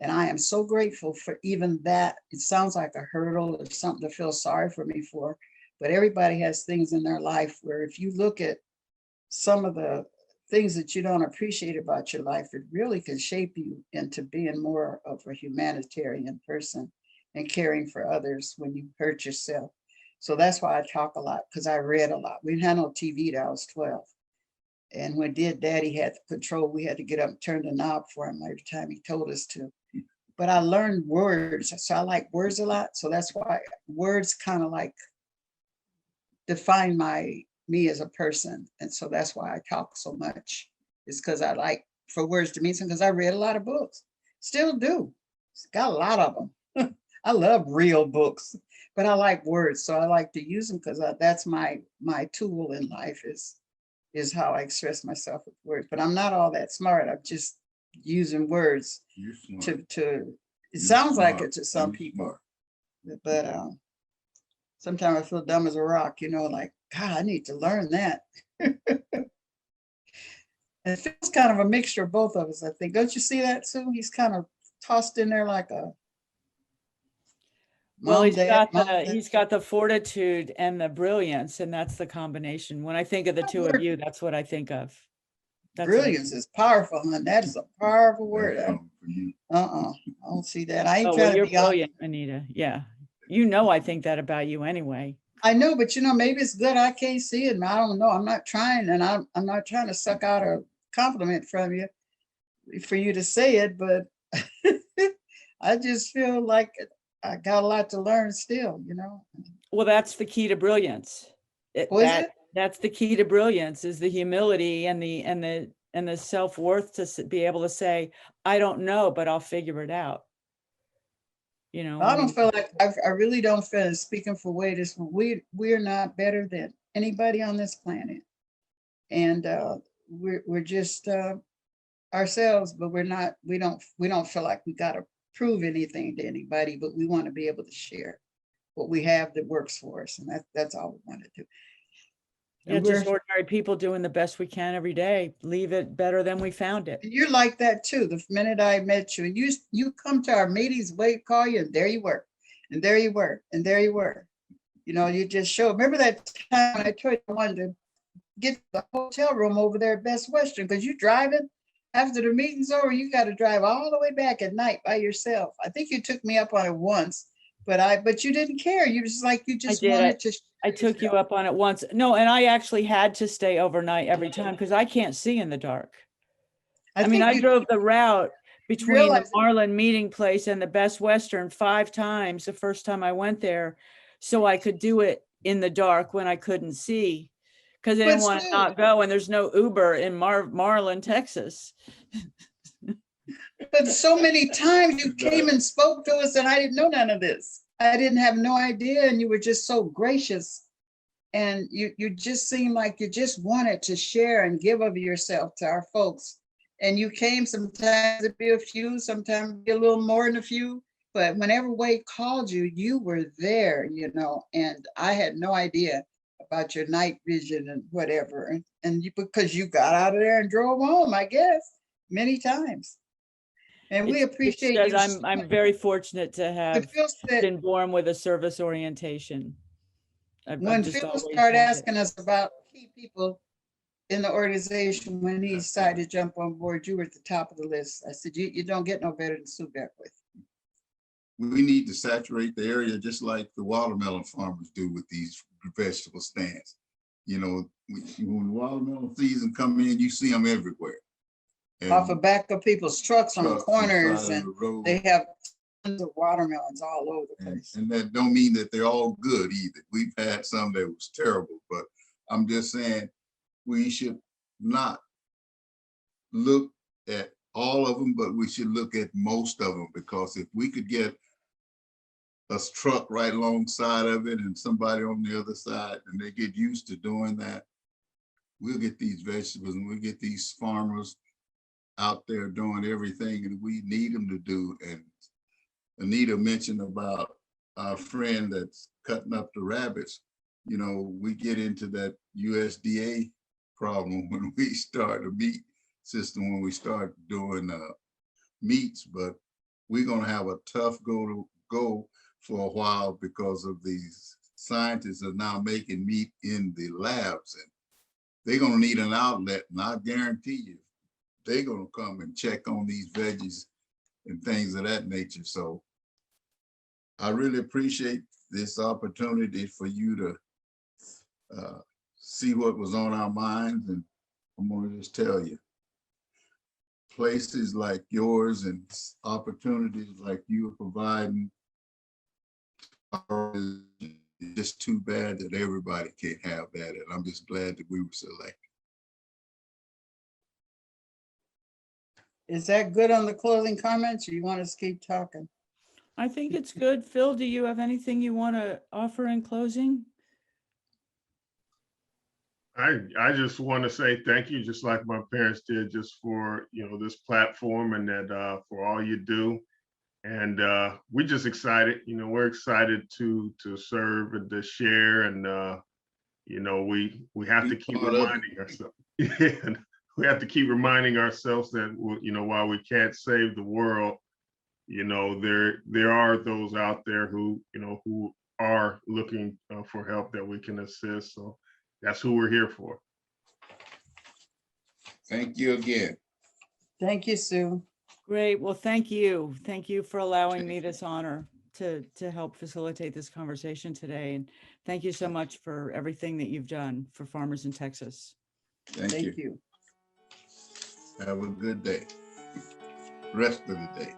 And I am so grateful for even that. It sounds like a hurdle or something to feel sorry for me for, but everybody has things in their life where if you look at some of the things that you don't appreciate about your life, it really can shape you into being more of a humanitarian person and caring for others when you hurt yourself. So that's why I talk a lot, because I read a lot. We didn't have no TV till I was 12. And when Daddy had the control, we had to get up and turn the knob for him every time he told us to. But I learned words. So I like words a lot. So that's why words kind of like define me as a person. And so that's why I talk so much. It's because I like for words to mean something, because I read a lot of books. Still do. Got a lot of them. I love real books, but I like words. So I like to use them because that's my tool in life is how I express myself with words. But I'm not all that smart. I'm just using words to it sounds like it to some people, but sometimes I feel dumb as a rock, like, God, I need to learn that. And it feels kind of a mixture of both of us, I think. Don't you see that, Sue? He's kind of tossed in there like a Well, he's got the fortitude and the brilliance, and that's the combination. When I think of the two of you, that's what I think of. Brilliance is powerful, and that is a powerful word. I don't see that. I ain't trying to be brilliant, Anita. Yeah, I think that about you anyway. I know, but maybe it's good I can't see it. And I don't know. I'm not trying, and I'm not trying to suck out a compliment from you for you to say it, but I just feel like I got a lot to learn still, Well, that's the key to brilliance. That's the key to brilliance, is the humility and the self-worth to be able to say, I don't know, but I'll figure it out. I don't feel like I really don't feel, speaking for Wade, we're not better than anybody on this planet, and we're just ourselves, but we don't feel like we got to prove anything to anybody, but we want to be able to share what we have that works for us, and that's all we want to do. Yeah, just ordinary people doing the best we can every day. Leave it better than we found it. You're like that too. The minute I met you, and you come to our meetings, Wade call you, and there you were, and there you were, and there you were. You just show. Remember that time I told you I wanted to get the hotel room over there at Best Western, because you driving after the meeting's over, you got to drive all the way back at night by yourself. I think you took me up on it once, but you didn't care. You just wanted to. I took you up on it once. No, and I actually had to stay overnight every time because I can't see in the dark. I drove the route between the Marlin meeting place and the Best Western 5 times the first time I went there, so I could do it in the dark when I couldn't see, because I didn't want to not go, and there's no Uber in Marlin, Texas. But so many times you came and spoke to us, and I didn't know none of this. I didn't have no idea, and you were just so gracious. And you just seemed like you just wanted to share and give of yourself to our folks. And you came, sometimes it'd be a few, sometimes it'd be a little more than a few. But whenever Wade called you, you were there, you know, and I had no idea about your night vision and whatever. And you, because you got out of there and drove home, I guess, many times. And we It appreciate says you. I'm very fortunate to have Phil said, been born with a service orientation. when I've just Phil always started had it. asking us about key people in the organization, when he decided to jump on board, you were at the top of the list. I said, you don't get no better than Sue Beckwith. We need to saturate the area just like the watermelon farmers do with these vegetable stands. You know, when watermelon season come in, you see them everywhere. And Off the back of people's trucks on trucks on the corners, side of and the road. they have tons of watermelons all over the place. And that don't mean that they're all good either. We've had some that was terrible, but I'm just saying we should not look at all of them, but we should look at most of them, because if we could get a truck right alongside of it and somebody on the other side, and they get used to doing that, we'll get these vegetables and we'll get these farmers out there doing everything that we need them to do. And Anita mentioned about our friend that's cutting up the rabbits. You know, we get into that USDA problem when we start a meat system, when we start doing meats, but we're gonna have a tough go for a while, because of these scientists are now making meat in the labs, and they're gonna need an outlet. And I guarantee you, they're gonna come and check on these veggies and things of that nature. So I really appreciate this opportunity for you to see what was on our minds. And I'm gonna just tell you, places like yours and opportunities like you are providing, it's just too bad that everybody can't have that. And I'm just glad that we were selected. Is that good on the closing comments, or you want us to keep talking? I think it's good. Phil, do you have anything you want to offer in closing? I just want to say thank you, just like my parents did, just for, you know, this platform, and that for all you do. And we're just excited. You know, we're excited to serve and to share. And you know, we have to keep reminding ourselves. We have to keep reminding ourselves that, you know, while we can't save the world, you know, there are those out there who, you know, who are looking for help that we can assist. So that's who we're here for. Thank you again. Thank you, Sue. Great. Well, thank you. Thank you for allowing me this honor to help facilitate this conversation today. And thank you so much for everything that you've done for farmers in Texas. Thank you. You. Have a good day. Rest of the day.